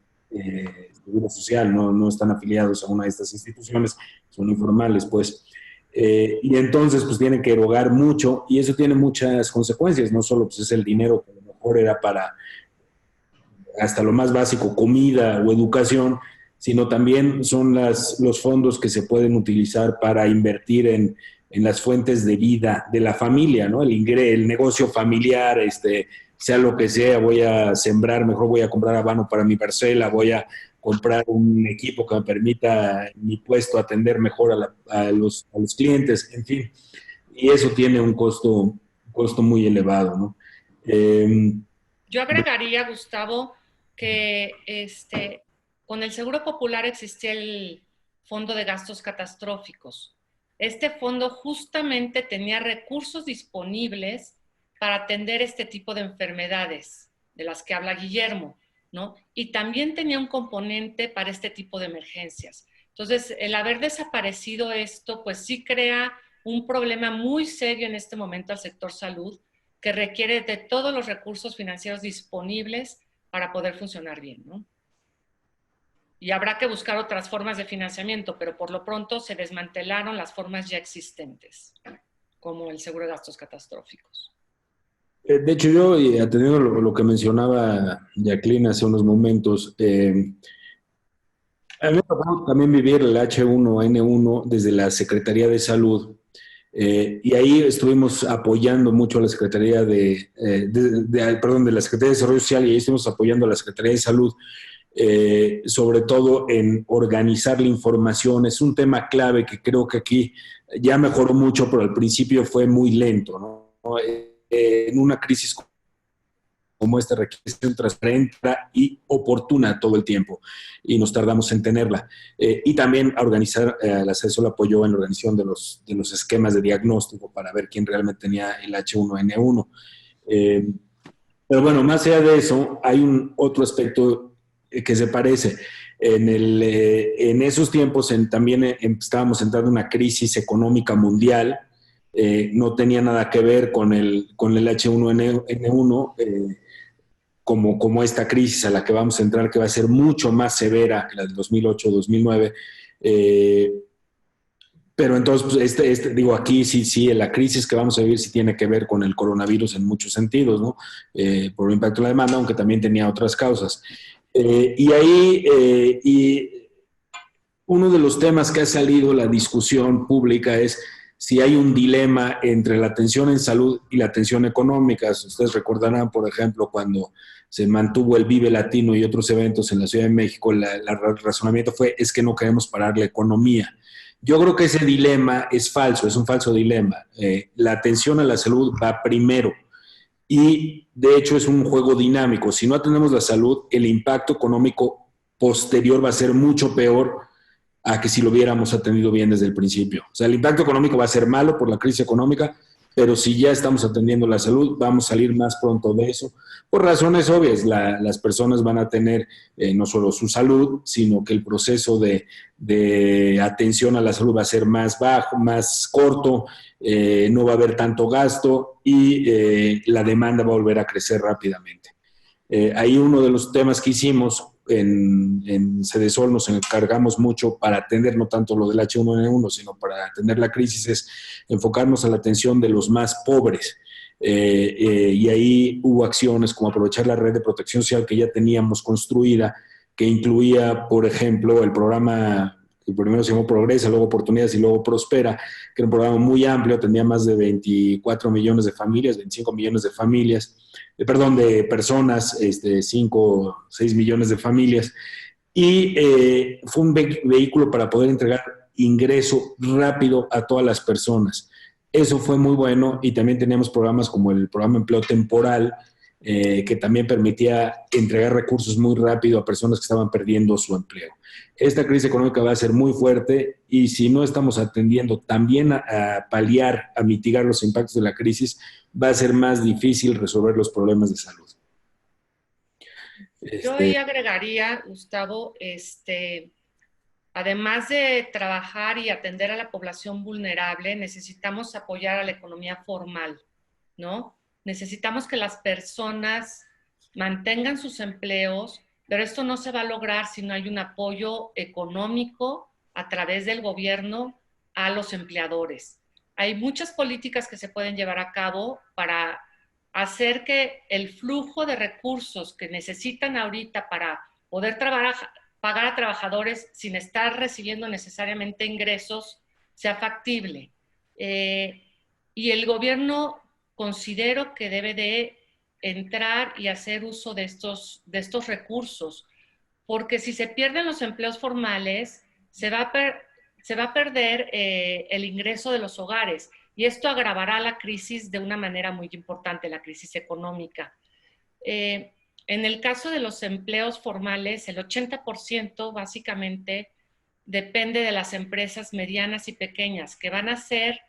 seguro social, no están afiliados a una de estas instituciones, son informales, pues. Y entonces, pues, tienen que erogar mucho y eso tiene muchas consecuencias, no solo pues, es el dinero que a lo mejor era para hasta lo más básico, comida o educación, sino también son los fondos que se pueden utilizar para invertir en las fuentes de vida de la familia, ¿no? El negocio familiar, sea lo que sea, voy a sembrar, mejor voy a comprar habano para mi parcela, voy a comprar un equipo que me permita en mi puesto atender mejor a los clientes, en fin. Y eso tiene un costo muy elevado, ¿no? Yo agregaría, Gustavo, que con el Seguro Popular existía el Fondo de Gastos Catastróficos. Este fondo justamente tenía recursos disponibles para atender este tipo de enfermedades de las que habla Guillermo, ¿no? Y también tenía un componente para este tipo de emergencias. Entonces, el haber desaparecido esto, pues sí crea un problema muy serio en este momento al sector salud, que requiere de todos los recursos financieros disponibles para poder funcionar bien, ¿no? Y habrá que buscar otras formas de financiamiento, pero por lo pronto se desmantelaron las formas ya existentes, como el seguro de gastos catastróficos. De hecho, yo, atendiendo lo que mencionaba Jacqueline hace unos momentos, a mí me tocó también vivir el H1N1 desde la Secretaría de Salud. Y ahí estuvimos apoyando mucho a la Secretaría de la Secretaría de Desarrollo Social, y ahí estuvimos apoyando a la Secretaría de Salud, sobre todo en organizar la información. Es un tema clave que creo que aquí ya mejoró mucho, pero al principio fue muy lento, ¿no? En una crisis como esta requiere ser transparente y oportuna todo el tiempo, y nos tardamos en tenerla. Y también a organizar, la CESOL apoyó en la organización de los esquemas de diagnóstico para ver quién realmente tenía el H1N1. Pero bueno, más allá de eso, hay otro aspecto que se parece. En esos tiempos también estábamos entrando en una crisis económica mundial. No tenía nada que ver con el H1N1, como esta crisis a la que vamos a entrar, que va a ser mucho más severa que la del 2008-2009. Pero entonces, pues, digo, aquí sí, la crisis que vamos a vivir sí tiene que ver con el coronavirus en muchos sentidos, ¿no? Por el impacto de la demanda, aunque también tenía otras causas. Y uno de los temas que ha salido la discusión pública es si hay un dilema entre la atención en salud y la atención económica. Ustedes recordarán, por ejemplo, cuando se mantuvo el Vive Latino y otros eventos en la Ciudad de México, el razonamiento fue, es que no queremos parar la economía. Yo creo que ese dilema es falso, es un falso dilema. La atención a la salud va primero, y de hecho es un juego dinámico. Si no atendemos la salud, el impacto económico posterior va a ser mucho peor a que si lo hubiéramos atendido bien desde el principio. O sea, el impacto económico va a ser malo por la crisis económica, pero si ya estamos atendiendo la salud, vamos a salir más pronto de eso. Por razones obvias, las personas van a tener no solo su salud, sino que el proceso de atención a la salud va a ser más bajo, más corto, no va a haber tanto gasto, y la demanda va a volver a crecer rápidamente. Ahí uno de los temas que hicimos en CDSOL, nos encargamos mucho para atender no tanto lo del H1N1, sino para atender la crisis, es enfocarnos a la atención de los más pobres. Y ahí hubo acciones como aprovechar la red de protección social que ya teníamos construida, que incluía, por ejemplo, el programa que primero se llamó Progresa, luego Oportunidades y luego Prospera, que era un programa muy amplio, atendía más de 24 millones de familias, 25 millones de familias, de personas, 5, 6 millones de familias, y fue un vehículo para poder entregar ingreso rápido a todas las personas. Eso fue muy bueno, y también teníamos programas como el programa Empleo Temporal, que también permitía entregar recursos muy rápido a personas que estaban perdiendo su empleo. Esta crisis económica va a ser muy fuerte, y si no estamos atendiendo también a paliar, a mitigar los impactos de la crisis, va a ser más difícil resolver los problemas de salud. Yo ahí agregaría, Gustavo, además de trabajar y atender a la población vulnerable, necesitamos apoyar a la economía formal, ¿no? Necesitamos que las personas mantengan sus empleos, pero esto no se va a lograr si no hay un apoyo económico a través del gobierno a los empleadores. Hay muchas políticas que se pueden llevar a cabo para hacer que el flujo de recursos que necesitan ahorita para poder pagar a trabajadores sin estar recibiendo necesariamente ingresos sea factible. Y el gobierno considero que debe de entrar y hacer uso de estos recursos, porque si se pierden los empleos formales, se va a perder el ingreso de los hogares, y esto agravará la crisis de una manera muy importante, la crisis económica. En el caso de los empleos formales, el 80% básicamente depende de las empresas medianas y pequeñas, que van a ser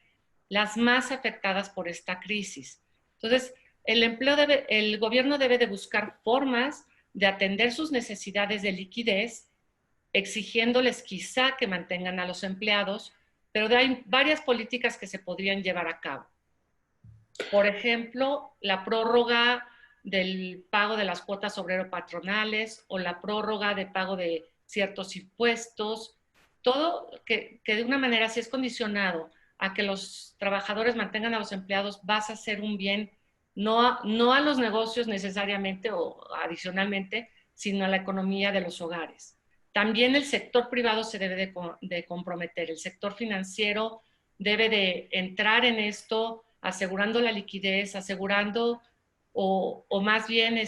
las más afectadas por esta crisis. Entonces, el gobierno debe de buscar formas de atender sus necesidades de liquidez, exigiéndoles quizá que mantengan a los empleados, pero hay varias políticas que se podrían llevar a cabo. Por ejemplo, la prórroga del pago de las cuotas obrero-patronales, o la prórroga de pago de ciertos impuestos, todo que de una manera, si es condicionado a que los trabajadores mantengan a los empleados, vas a hacer un bien no a los negocios necesariamente o adicionalmente, sino a la economía de los hogares. También el sector privado se debe de comprometer. El sector financiero debe de entrar en esto asegurando la liquidez, asegurando o más bien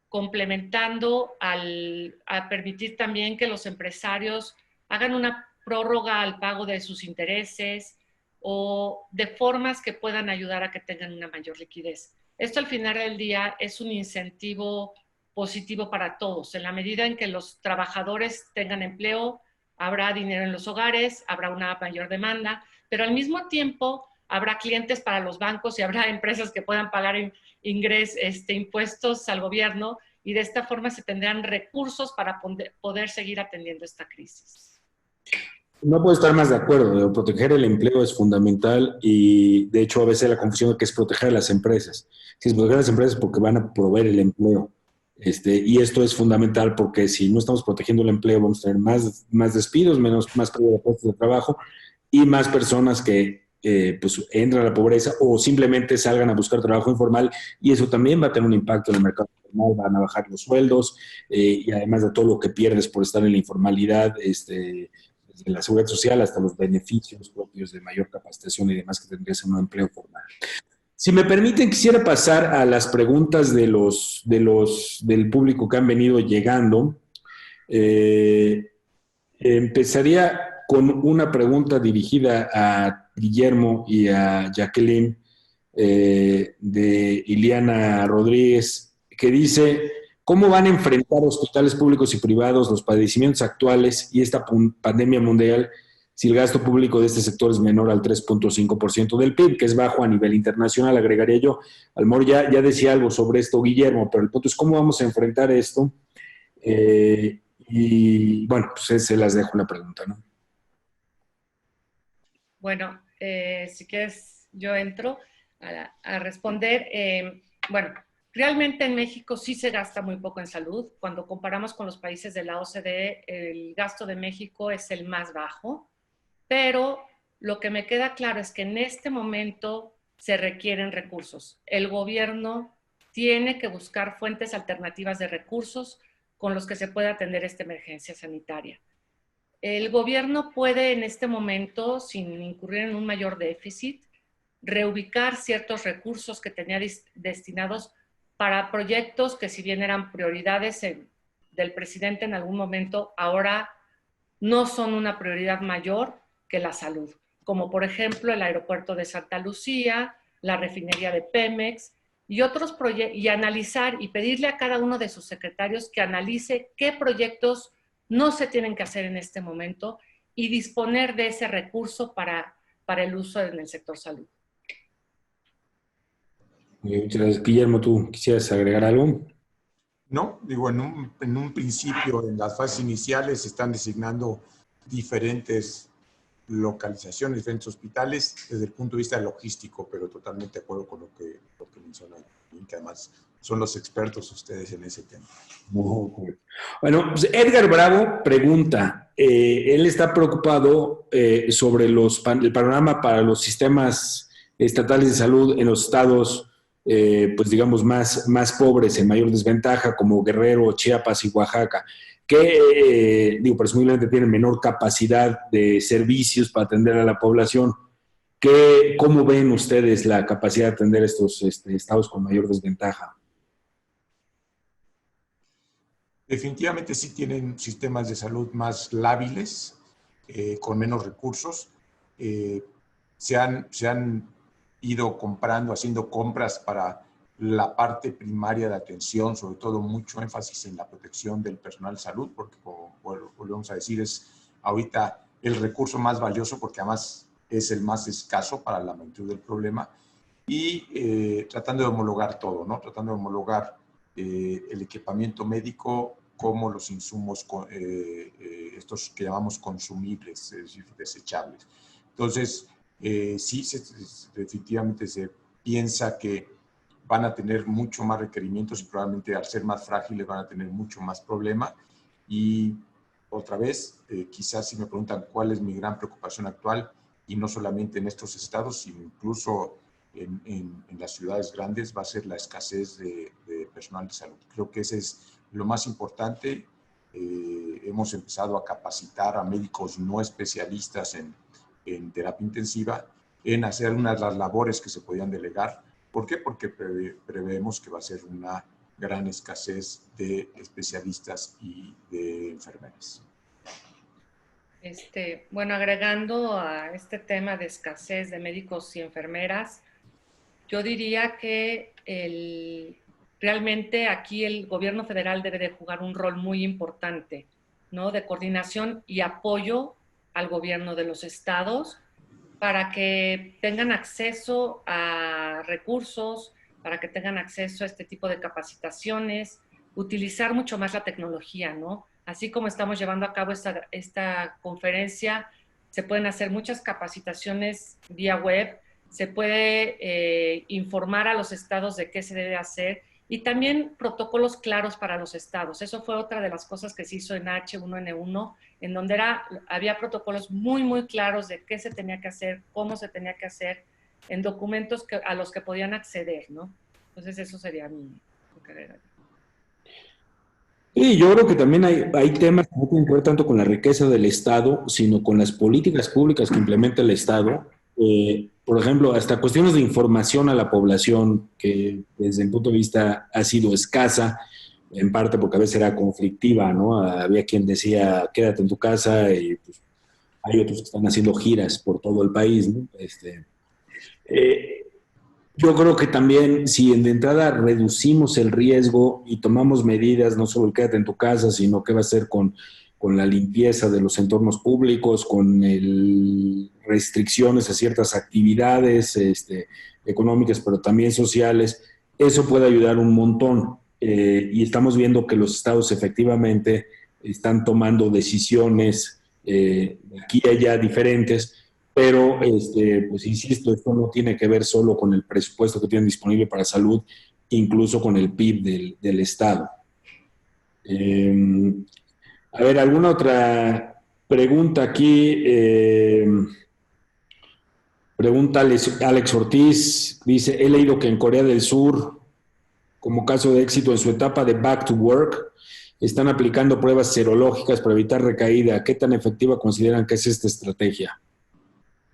complementando a permitir también que los empresarios hagan una prórroga al pago de sus intereses o de formas que puedan ayudar a que tengan una mayor liquidez. Esto al final del día es un incentivo positivo para todos. En la medida en que los trabajadores tengan empleo, habrá dinero en los hogares, habrá una mayor demanda, pero al mismo tiempo habrá clientes para los bancos y habrá empresas que puedan pagar impuestos al gobierno, y de esta forma se tendrán recursos para poder seguir atendiendo esta crisis. No puedo estar más de acuerdo. Proteger el empleo es fundamental y, de hecho, a veces la confusión que es proteger a las empresas. Si es proteger a las empresas porque van a proveer el empleo. Y esto es fundamental porque si no estamos protegiendo el empleo vamos a tener más despidos, más pérdida de puestos de trabajo y más personas que pues entran a la pobreza o simplemente salgan a buscar trabajo informal, y eso también va a tener un impacto en el mercado informal, van a bajar los sueldos y además de todo lo que pierdes por estar en la informalidad, desde la seguridad social hasta los beneficios propios de mayor capacitación y demás que tendrías en un empleo formal. Si me permiten, quisiera pasar a las preguntas del público que han venido llegando. Empezaría con una pregunta dirigida a Guillermo y a Jacqueline, de Iliana Rodríguez, que dice: ¿cómo van a enfrentar hospitales públicos y privados los padecimientos actuales y esta pandemia mundial si el gasto público de este sector es menor al 3.5% del PIB, que es bajo a nivel internacional, agregaría yo? A lo mejor ya decía algo sobre esto Guillermo, pero el punto es cómo vamos a enfrentar esto. Y bueno, pues se las dejo la pregunta, ¿no? Bueno, si quieres yo entro a responder. Bueno, realmente en México sí se gasta muy poco en salud. Cuando comparamos con los países de la OCDE, el gasto de México es el más bajo, pero lo que me queda claro es que en este momento se requieren recursos. El gobierno tiene que buscar fuentes alternativas de recursos con los que se pueda atender esta emergencia sanitaria. El gobierno puede en este momento, sin incurrir en un mayor déficit, reubicar ciertos recursos que tenía destinados para proyectos que, si bien eran prioridades del presidente en algún momento, ahora no son una prioridad mayor que la salud, como por ejemplo el aeropuerto de Santa Lucía, la refinería de Pemex y otros proyectos, y analizar y pedirle a cada uno de sus secretarios que analice qué proyectos no se tienen que hacer en este momento y disponer de ese recurso para el uso en el sector salud. Muchas gracias. Guillermo, ¿tú quisieras agregar algo? No, digo, en un principio, en las fases iniciales, se están designando diferentes localizaciones, diferentes hospitales desde el punto de vista logístico, pero totalmente de acuerdo con lo que mencionan, que además son los expertos ustedes en ese tema. Bueno, pues Edgar Bravo pregunta, él está preocupado sobre el panorama para los sistemas estatales de salud en los estados, pues digamos, más pobres, en mayor desventaja, como Guerrero, Chiapas y Oaxaca, que, presumiblemente tienen menor capacidad de servicios para atender a la población. ¿Cómo ven ustedes la capacidad de atender estos estados con mayor desventaja? Definitivamente sí tienen sistemas de salud más lábiles, con menos recursos. Se han ido comprando, haciendo compras para la parte primaria de atención, sobre todo mucho énfasis en la protección del personal de salud, porque como volvemos a decir, es ahorita el recurso más valioso porque además es el más escaso para la magnitud del problema, y tratando de homologar todo, ¿no? Tratando de homologar el equipamiento médico como los insumos, estos que llamamos consumibles, es decir, desechables. Entonces, sí, definitivamente se piensa que van a tener mucho más requerimientos y probablemente al ser más frágiles van a tener mucho más problema. Y otra vez, quizás si me preguntan cuál es mi gran preocupación actual, y no solamente en estos estados, sino incluso en las ciudades grandes, va a ser la escasez de personal de salud. Creo que ese es lo más importante. Hemos empezado a capacitar a médicos no especialistas en terapia intensiva, en hacer unas de las labores que se podían delegar. ¿Por qué? Porque preveemos que va a ser una gran escasez de especialistas y de enfermeras. Bueno, agregando a este tema de escasez de médicos y enfermeras, yo diría que realmente aquí el gobierno federal debe de jugar un rol muy importante, ¿no? De coordinación y apoyo al gobierno de los estados para que tengan acceso a recursos, para que tengan acceso a este tipo de capacitaciones, utilizar mucho más la tecnología, ¿no? Así como estamos llevando a cabo esta conferencia, se pueden hacer muchas capacitaciones vía web, se puede informar a los estados de qué se debe hacer y también protocolos claros para los estados. Eso fue otra de las cosas que se hizo en H1N1, en donde había protocolos muy, muy claros de qué se tenía que hacer, cómo se tenía que hacer, en documentos a los que podían acceder, ¿no? Entonces eso sería mi carrera. Sí, yo creo que también hay temas que no tienen que ver tanto con la riqueza del Estado, sino con las políticas públicas que implementa el Estado. Por ejemplo, hasta cuestiones de información a la población, que desde mi punto de vista ha sido escasa, en parte porque a veces era conflictiva, ¿no? Había quien decía, quédate en tu casa, y pues, hay otros que están haciendo giras por todo el país, ¿no? Eh, yo creo que también, si de entrada reducimos el riesgo y tomamos medidas, no solo el quédate en tu casa, sino qué va a hacer con la limpieza de los entornos públicos, con restricciones a ciertas actividades económicas, pero también sociales, eso puede ayudar un montón. Y estamos viendo que los estados efectivamente están tomando decisiones aquí y allá diferentes, pero pues insisto, esto no tiene que ver solo con el presupuesto que tienen disponible para salud, incluso con el PIB del Estado. A ver, ¿alguna otra pregunta aquí? Pregunta Alex Ortiz, dice, he leído que en Corea del Sur, como caso de éxito en su etapa de Back to Work, están aplicando pruebas serológicas para evitar recaída. ¿Qué tan efectiva consideran que es esta estrategia?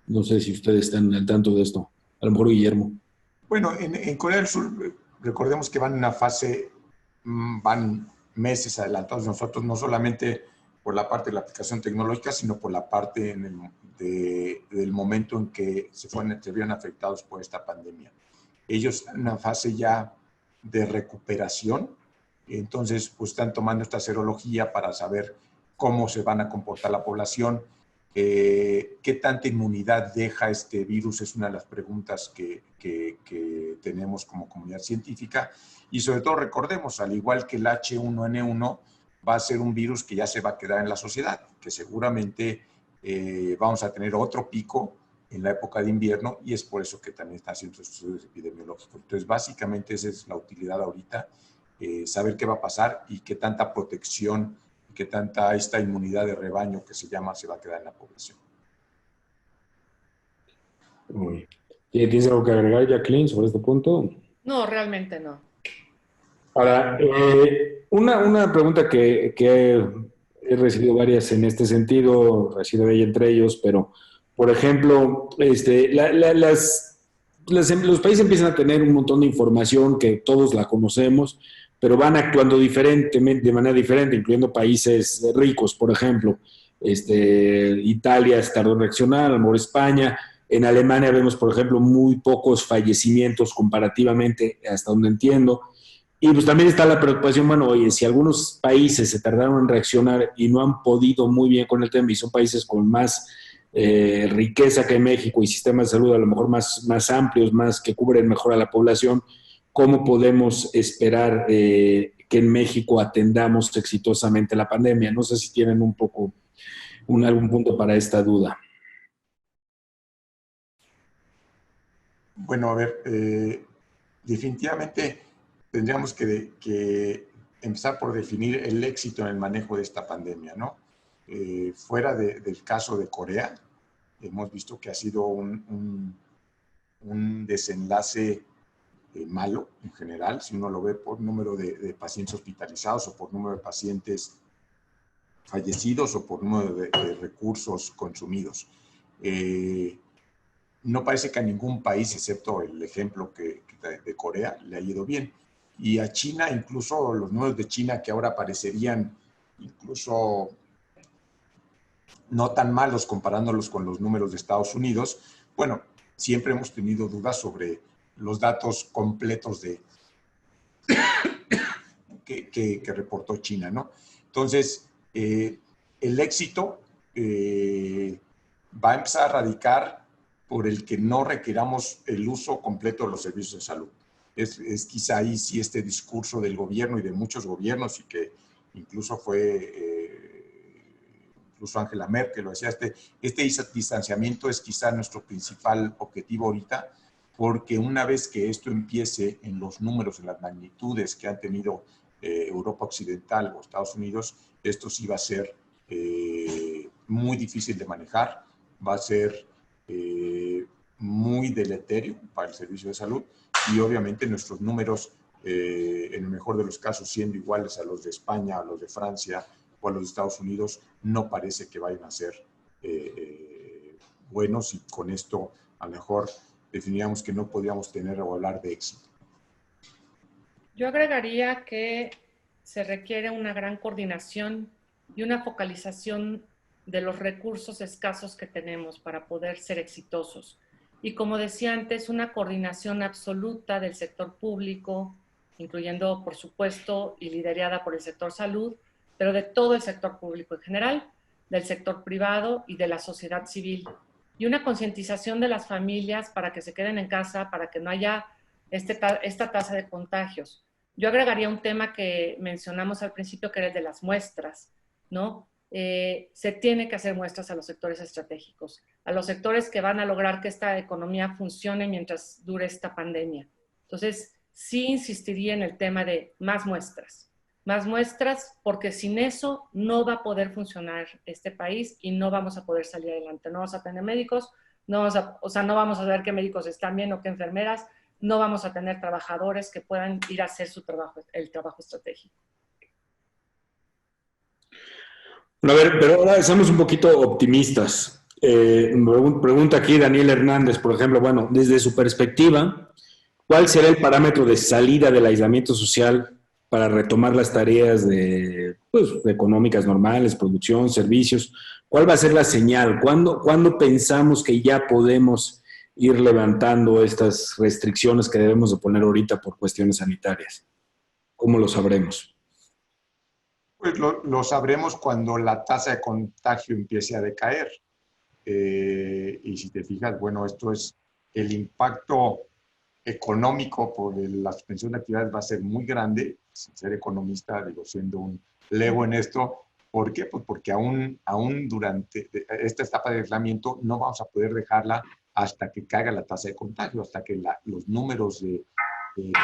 No sé si ustedes están al tanto de esto. A lo mejor Guillermo. Bueno, en Corea del Sur, recordemos que van en una fase, van meses adelantados nosotros, no solamente por la parte de la aplicación tecnológica, sino por la parte del momento en que se vieron afectados por esta pandemia. Ellos están en una fase ya de recuperación, entonces pues están tomando esta serología para saber cómo se van a comportar la población. ¿Qué tanta inmunidad deja este virus? Es una de las preguntas que tenemos como comunidad científica. Y sobre todo recordemos, al igual que el H1N1, va a ser un virus que ya se va a quedar en la sociedad, que seguramente vamos a tener otro pico en la época de invierno y es por eso que también están haciendo estudios epidemiológicos. Entonces, básicamente esa es la utilidad ahorita, saber qué va a pasar y qué tanta protección, qué tanta esta inmunidad de rebaño que se llama se va a quedar en la población. ¿Tienes algo que agregar, Jacqueline, sobre este punto? No, realmente no. Ahora, una pregunta que he recibido varias en este sentido, recibo ella entre ellos, pero, por ejemplo, los países empiezan a tener un montón de información que todos la conocemos, pero van actuando de manera diferente, incluyendo países ricos, por ejemplo. Italia tardó en reaccionar, a lo mejor España. En Alemania vemos, por ejemplo, muy pocos fallecimientos comparativamente, hasta donde entiendo. Y pues también está la preocupación, bueno, oye, si algunos países se tardaron en reaccionar y no han podido muy bien con el tema, y son países con más riqueza que México y sistemas de salud a lo mejor más amplios, más que cubren mejor a la población, ¿cómo podemos esperar que en México atendamos exitosamente la pandemia? No sé si tienen un poco algún punto para esta duda. Bueno, a ver, definitivamente tendríamos que empezar por definir el éxito en el manejo de esta pandemia, ¿no? Fuera del caso de Corea, hemos visto que ha sido un desenlace malo en general, si uno lo ve por número de pacientes hospitalizados o por número de pacientes fallecidos o por número de recursos consumidos. no parece que a ningún país, excepto el ejemplo de Corea, le ha ido bien. Y a China, incluso los números de China que ahora parecerían incluso no tan malos comparándolos con los números de Estados Unidos, bueno, siempre hemos tenido dudas sobre los datos completos que reportó China, ¿no? Entonces, el éxito va a empezar a radicar por el que no requiramos el uso completo de los servicios de salud. Es quizá ahí sí este discurso del gobierno y de muchos gobiernos, y que incluso incluso Angela Merkel lo decía, este distanciamiento es quizá nuestro principal objetivo ahorita, porque una vez que esto empiece en los números, en las magnitudes que han tenido Europa Occidental o Estados Unidos, esto sí va a ser muy difícil de manejar, va a ser muy deleterio para el servicio de salud, y obviamente nuestros números, en el mejor de los casos, siendo iguales a los de España, a los de Francia o a los de Estados Unidos, no parece que vayan a ser buenos, y con esto a lo mejor definíamos que no podíamos tener o hablar de éxito. Yo agregaría que se requiere una gran coordinación y una focalización de los recursos escasos que tenemos para poder ser exitosos. Y como decía antes, una coordinación absoluta del sector público, incluyendo, por supuesto, y liderada por el sector salud, pero de todo el sector público en general, del sector privado y de la sociedad civil. Y una concientización de las familias para que se queden en casa, para que no haya esta tasa de contagios. Yo agregaría un tema que mencionamos al principio, que era el de las muestras, ¿no? Se tiene que hacer muestras a los sectores estratégicos, a los sectores que van a lograr que esta economía funcione mientras dure esta pandemia. Entonces, sí insistiría en el tema de más muestras, porque sin eso no va a poder funcionar este país y no vamos a poder salir adelante. No vamos a tener médicos, no vamos a saber qué médicos están bien o qué enfermeras, no vamos a tener trabajadores que puedan ir a hacer su trabajo, el trabajo estratégico. Bueno, a ver, pero ahora seamos un poquito optimistas. Pregunta aquí Daniel Hernández, por ejemplo, bueno, desde su perspectiva, ¿cuál será el parámetro de salida del aislamiento social para retomar las tareas económicas normales, producción, servicios? ¿Cuál va a ser la señal? ¿Cuándo pensamos que ya podemos ir levantando estas restricciones que debemos de poner ahorita por cuestiones sanitarias? ¿Cómo lo sabremos? Pues lo sabremos cuando la tasa de contagio empiece a decaer. Y si te fijas, bueno, esto es el impacto económico por la suspensión de actividades va a ser muy grande. Sin ser economista, digo, siendo un lego en esto. ¿Por qué? Pues porque aún durante esta etapa de aislamiento no vamos a poder dejarla hasta que caiga la tasa de contagio, hasta que los números de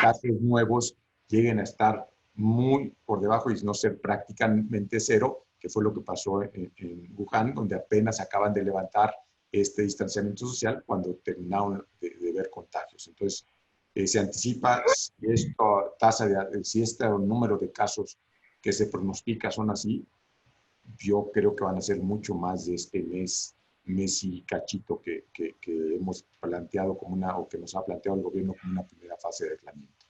casos nuevos lleguen a estar muy por debajo y no ser prácticamente cero, que fue lo que pasó en Wuhan, donde apenas acaban de levantar este distanciamiento social cuando terminaron de ver contagios. Entonces, se anticipa si este número de casos que se pronostica son así, yo creo que van a ser mucho más de este mes y cachito que hemos planteado o que nos ha planteado el gobierno como una primera fase de aislamiento.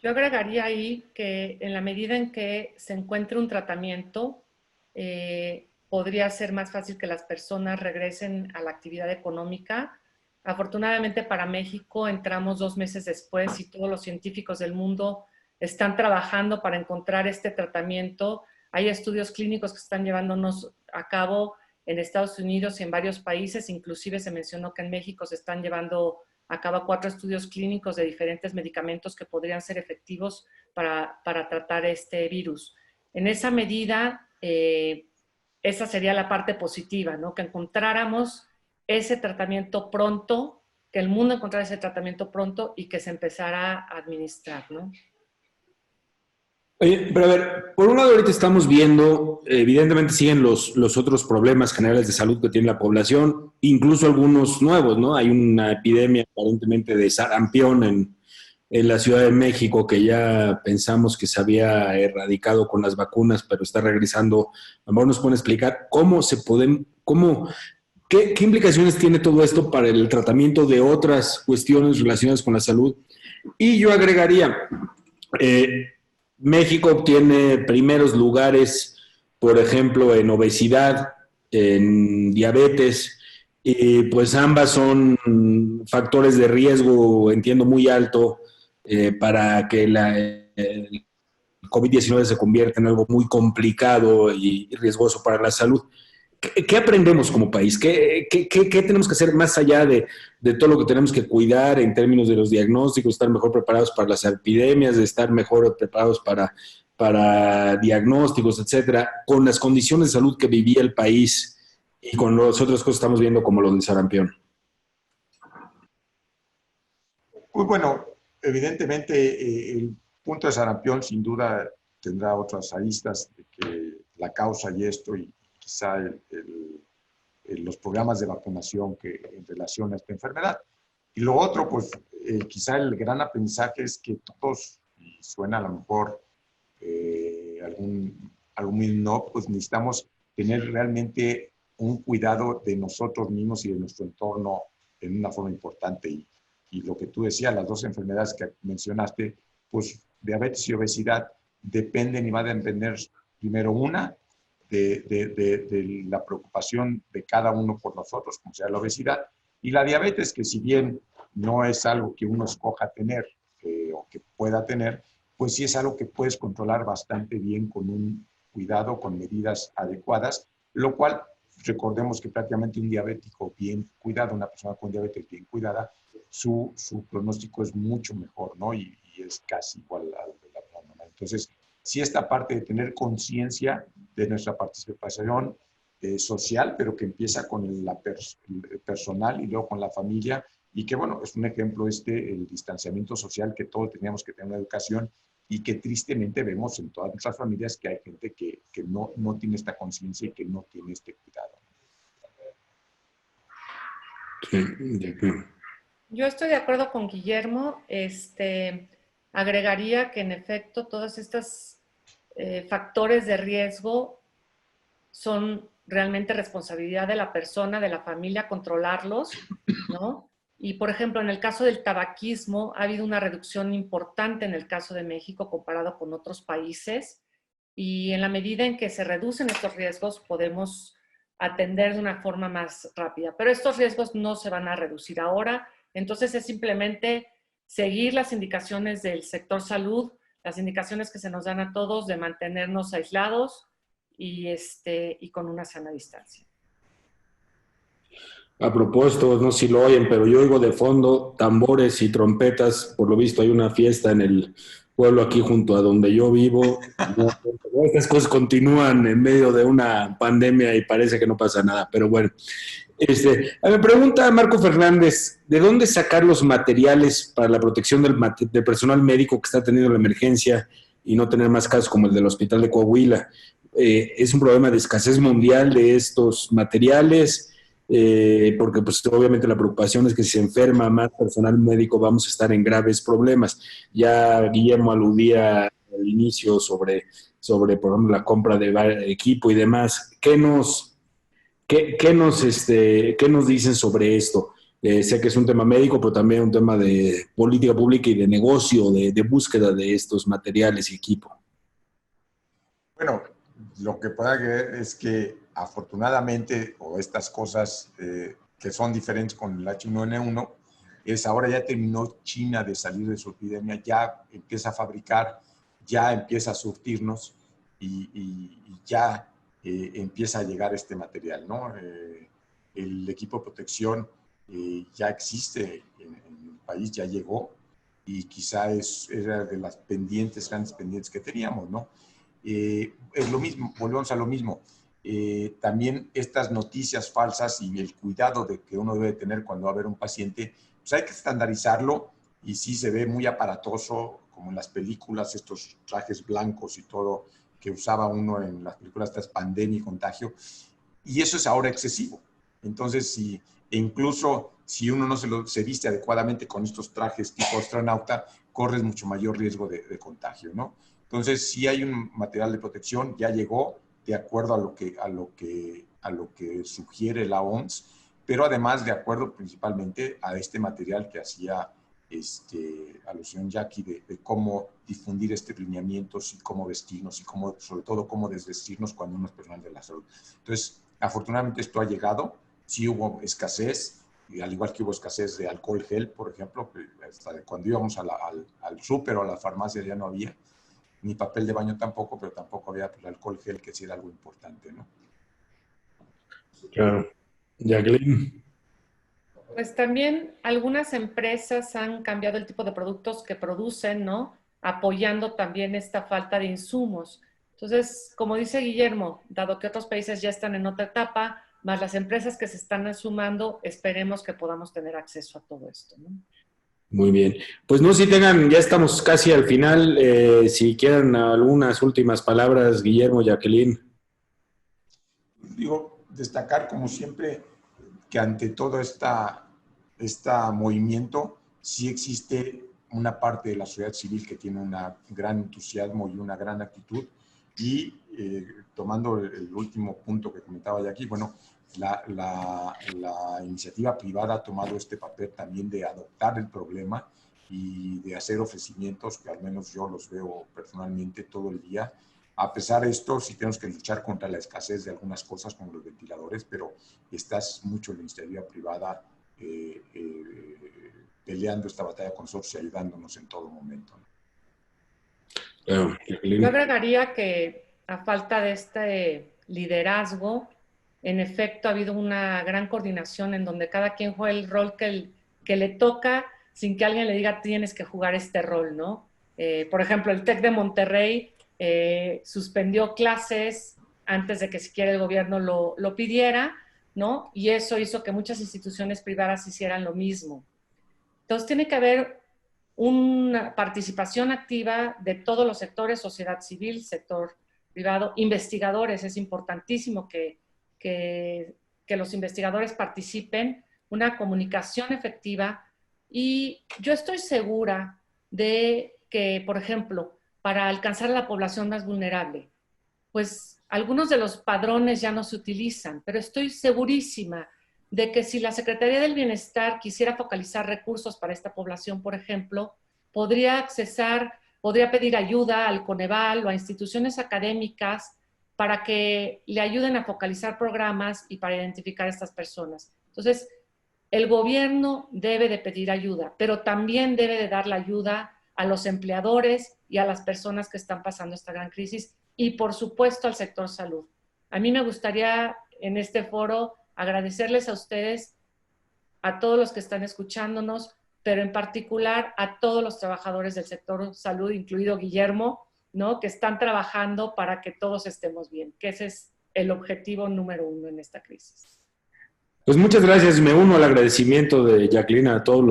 Yo agregaría ahí que en la medida en que se encuentre un tratamiento, podría ser más fácil que las personas regresen a la actividad económica. Afortunadamente para México entramos 2 meses después y todos los científicos del mundo están trabajando para encontrar este tratamiento. Hay estudios clínicos que están llevándonos a cabo en Estados Unidos y en varios países. Inclusive se mencionó que en México se están llevando a cabo 4 estudios clínicos de diferentes medicamentos que podrían ser efectivos para tratar este virus. En esa medida, esa sería la parte positiva, ¿no? Que encontráramos ese tratamiento pronto, que el mundo encontrara ese tratamiento pronto y que se empezara a administrar, ¿no? Oye, pero a ver, por un lado ahorita estamos viendo, evidentemente siguen los otros problemas generales de salud que tiene la población, incluso algunos nuevos, ¿no? Hay una epidemia aparentemente de sarampión en la Ciudad de México que ya pensamos que se había erradicado con las vacunas, pero está regresando. A lo mejor nos pueden explicar cómo ¿Qué implicaciones tiene todo esto para el tratamiento de otras cuestiones relacionadas con la salud? Y yo agregaría, México obtiene primeros lugares, por ejemplo, en obesidad, en diabetes, y pues ambas son factores de riesgo, entiendo, muy alto para que el COVID-19 se convierta en algo muy complicado y riesgoso para la salud. ¿Qué aprendemos como país? ¿Qué tenemos que hacer más allá de todo lo que tenemos que cuidar en términos de los diagnósticos, estar mejor preparados para las epidemias, de estar mejor preparados para diagnósticos, etcétera, con las condiciones de salud que vivía el país y con las otras cosas que estamos viendo como lo del sarampión? Pues bueno, evidentemente el punto de sarampión sin duda tendrá otras aristas de que la causa y esto, y quizá los programas de vacunación que en relación a esta enfermedad. Y lo otro, pues quizá el gran aprendizaje es que todos, y suena a lo mejor algún no, pues necesitamos tener realmente un cuidado de nosotros mismos y de nuestro entorno en una forma importante. Y lo que tú decías, las dos enfermedades que mencionaste, pues diabetes y obesidad dependen y van a depender primero una de la preocupación de cada uno por nosotros, como sea la obesidad, y la diabetes, que si bien no es algo que uno escoja tener o que pueda tener, pues sí es algo que puedes controlar bastante bien con un cuidado, con medidas adecuadas, lo cual recordemos que prácticamente un diabético bien cuidado, una persona con diabetes bien cuidada, su pronóstico es mucho mejor, ¿no? Y es casi igual al de la normal. Entonces, sí, esta parte de tener conciencia de nuestra participación social, pero que empieza con el personal y luego con la familia, y que, bueno, es un ejemplo el distanciamiento social, que todos teníamos que tener una educación y que tristemente vemos en todas nuestras familias que hay gente que no tiene esta conciencia y que no tiene este cuidado. Yo estoy de acuerdo con Guillermo. Agregaría que en efecto todos estos factores de riesgo son realmente responsabilidad de la persona, de la familia, controlarlos, ¿no? Y, por ejemplo, en el caso del tabaquismo, ha habido una reducción importante en el caso de México comparado con otros países, y en la medida en que se reducen estos riesgos, podemos atender de una forma más rápida. Pero estos riesgos no se van a reducir ahora, entonces es simplemente seguir las indicaciones del sector salud, las indicaciones que se nos dan a todos de mantenernos aislados y con una sana distancia. A propósito, no sé si lo oyen, pero yo oigo de fondo tambores y trompetas. Por lo visto hay una fiesta en el pueblo aquí junto a donde yo vivo. Estas cosas continúan en medio de una pandemia y parece que no pasa nada, pero bueno. Me pregunta Marco Fernández, ¿de dónde sacar los materiales para la protección del personal médico que está teniendo la emergencia y no tener más casos como el del Hospital de Coahuila? ¿Es un problema de escasez mundial de estos materiales? Porque pues obviamente la preocupación es que si se enferma más personal médico vamos a estar en graves problemas. Ya Guillermo aludía al inicio sobre por ejemplo, la compra de equipo y demás. ¿Qué nos dicen sobre esto? Sé que es un tema médico, pero también un tema de política pública y de negocio, de búsqueda de estos materiales y equipo. Bueno, lo que pueda ver es que afortunadamente, o estas cosas que son diferentes con el H1N1, es ahora ya terminó China de salir de su epidemia, ya empieza a fabricar, ya empieza a surtirnos y ya empieza a llegar este material, ¿no? El equipo de protección ya existe en el país, ya llegó, y quizá era de las grandes pendientes que teníamos, ¿no? Es lo mismo, volvemos a lo mismo. También estas noticias falsas y el cuidado de que uno debe tener cuando va a ver un paciente, pues hay que estandarizarlo, y sí se ve muy aparatoso, como en las películas, estos trajes blancos y todo que usaba uno en las películas, esta pandemia y contagio, y eso es ahora excesivo. Entonces, incluso si uno no se viste adecuadamente con estos trajes tipo astronauta, corres mucho mayor riesgo de contagio, ¿no? Entonces, sí hay un material de protección, ya llegó de acuerdo a lo que sugiere la OMS, pero además de acuerdo principalmente a este material que hacía alusión Jackie de cómo difundir lineamientos y cómo vestirnos y cómo, sobre todo cómo desvestirnos cuando uno es personal de la salud. Entonces, afortunadamente esto ha llegado, sí hubo escasez, y al igual que hubo escasez de alcohol gel, por ejemplo, hasta cuando íbamos al súper o a la farmacia ya no había, ni papel de baño tampoco, pero tampoco había alcohol gel, que sí era algo importante, ¿no? Claro. Jacqueline. Pues también algunas empresas han cambiado el tipo de productos que producen, ¿no? Apoyando también esta falta de insumos. Entonces, como dice Guillermo, dado que otros países ya están en otra etapa, más las empresas que se están sumando, esperemos que podamos tener acceso a todo esto, ¿no? Muy bien. Pues no sé si ya estamos casi al final, si quieran algunas últimas palabras, Guillermo, Jacqueline. Digo, destacar como siempre que ante todo este movimiento sí existe una parte de la sociedad civil que tiene un gran entusiasmo y una gran actitud. Y tomando el último punto que comentaba ya aquí, bueno, la iniciativa privada ha tomado este papel también de adoptar el problema y de hacer ofrecimientos que al menos yo los veo personalmente todo el día. A pesar de esto, sí tenemos que luchar contra la escasez de algunas cosas como los ventiladores, pero estás mucho en la iniciativa privada peleando esta batalla con nosotros y ayudándonos en todo momento, ¿no? Yo agregaría que a falta de este liderazgo, en efecto ha habido una gran coordinación en donde cada quien juega el rol que le toca sin que alguien le diga tienes que jugar este rol, ¿no? Por ejemplo, el TEC de Monterrey suspendió clases antes de que siquiera el gobierno lo pidiera, ¿no? Y eso hizo que muchas instituciones privadas hicieran lo mismo. Entonces tiene que haber una participación activa de todos los sectores, sociedad civil, sector privado, investigadores, es importantísimo que los investigadores participen, una comunicación efectiva, y yo estoy segura de que, por ejemplo, para alcanzar a la población más vulnerable, pues algunos de los padrones ya no se utilizan, pero estoy segurísima de que si la Secretaría del Bienestar quisiera focalizar recursos para esta población, por ejemplo, podría pedir ayuda al Coneval o a instituciones académicas para que le ayuden a focalizar programas y para identificar a estas personas. Entonces, el gobierno debe de pedir ayuda, pero también debe de dar la ayuda a los empleadores y a las personas que están pasando esta gran crisis y, por supuesto, al sector salud. A mí me gustaría en este foro agradecerles a ustedes, a todos los que están escuchándonos, pero en particular a todos los trabajadores del sector salud, incluido Guillermo, ¿no? Que están trabajando para que todos estemos bien, que ese es el objetivo número 1 en esta crisis. Pues muchas gracias, me uno al agradecimiento de Jacqueline a todos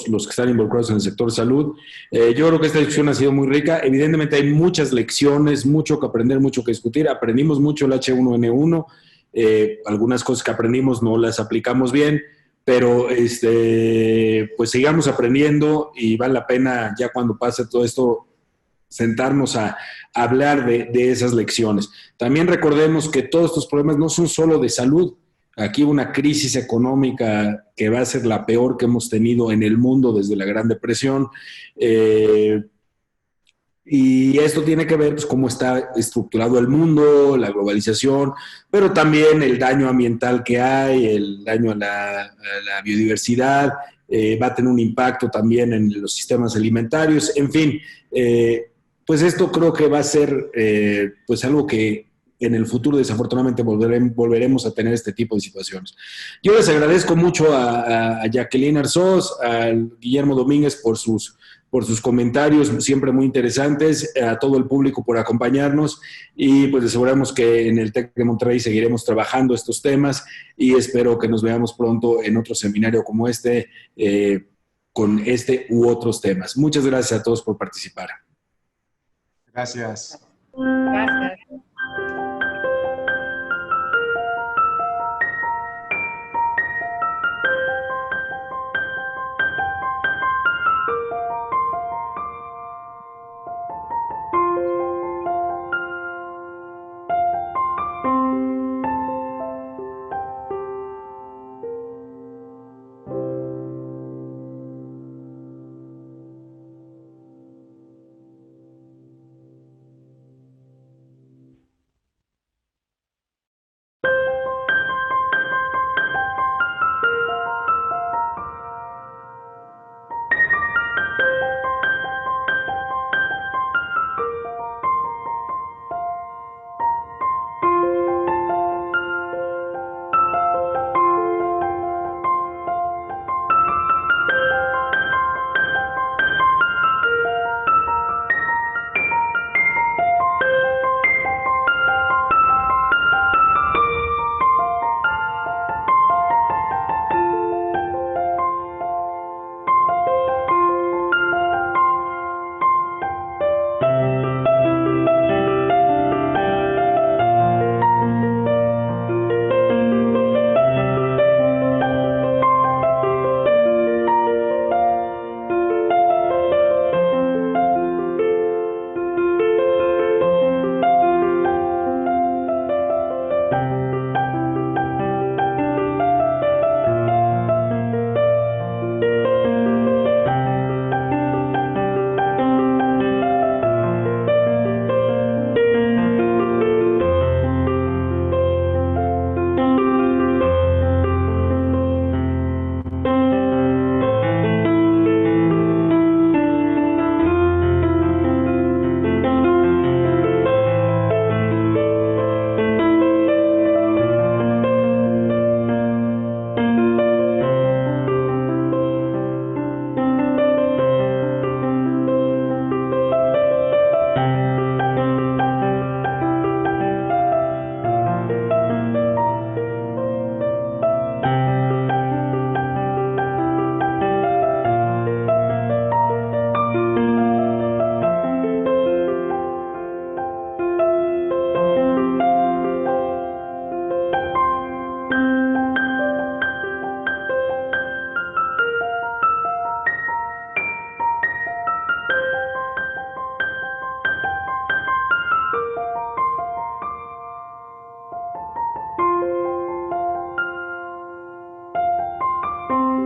los que están involucrados en el sector salud. Yo creo que esta discusión ha sido muy rica. Evidentemente hay muchas lecciones, mucho que aprender, mucho que discutir. Aprendimos mucho el H1N1, algunas cosas que aprendimos no las aplicamos bien, pero pues sigamos aprendiendo y vale la pena ya cuando pase todo esto sentarnos a hablar de esas lecciones. También recordemos que todos estos problemas no son solo de salud. Aquí una crisis económica que va a ser la peor que hemos tenido en el mundo desde la Gran Depresión. Y esto tiene que ver pues, cómo está estructurado el mundo, la globalización, pero también el daño ambiental que hay, el daño a la biodiversidad, va a tener un impacto también en los sistemas alimentarios. En fin, pues esto creo que va a ser pues algo que en el futuro desafortunadamente volveremos a tener este tipo de situaciones. Yo les agradezco mucho a Jacqueline Arzós, a Guillermo Domínguez por sus comentarios siempre muy interesantes, a todo el público por acompañarnos y pues les aseguramos que en el TEC de Monterrey seguiremos trabajando estos temas y espero que nos veamos pronto en otro seminario como este, con este u otros temas. Muchas gracias a todos por participar. Gracias. Gracias.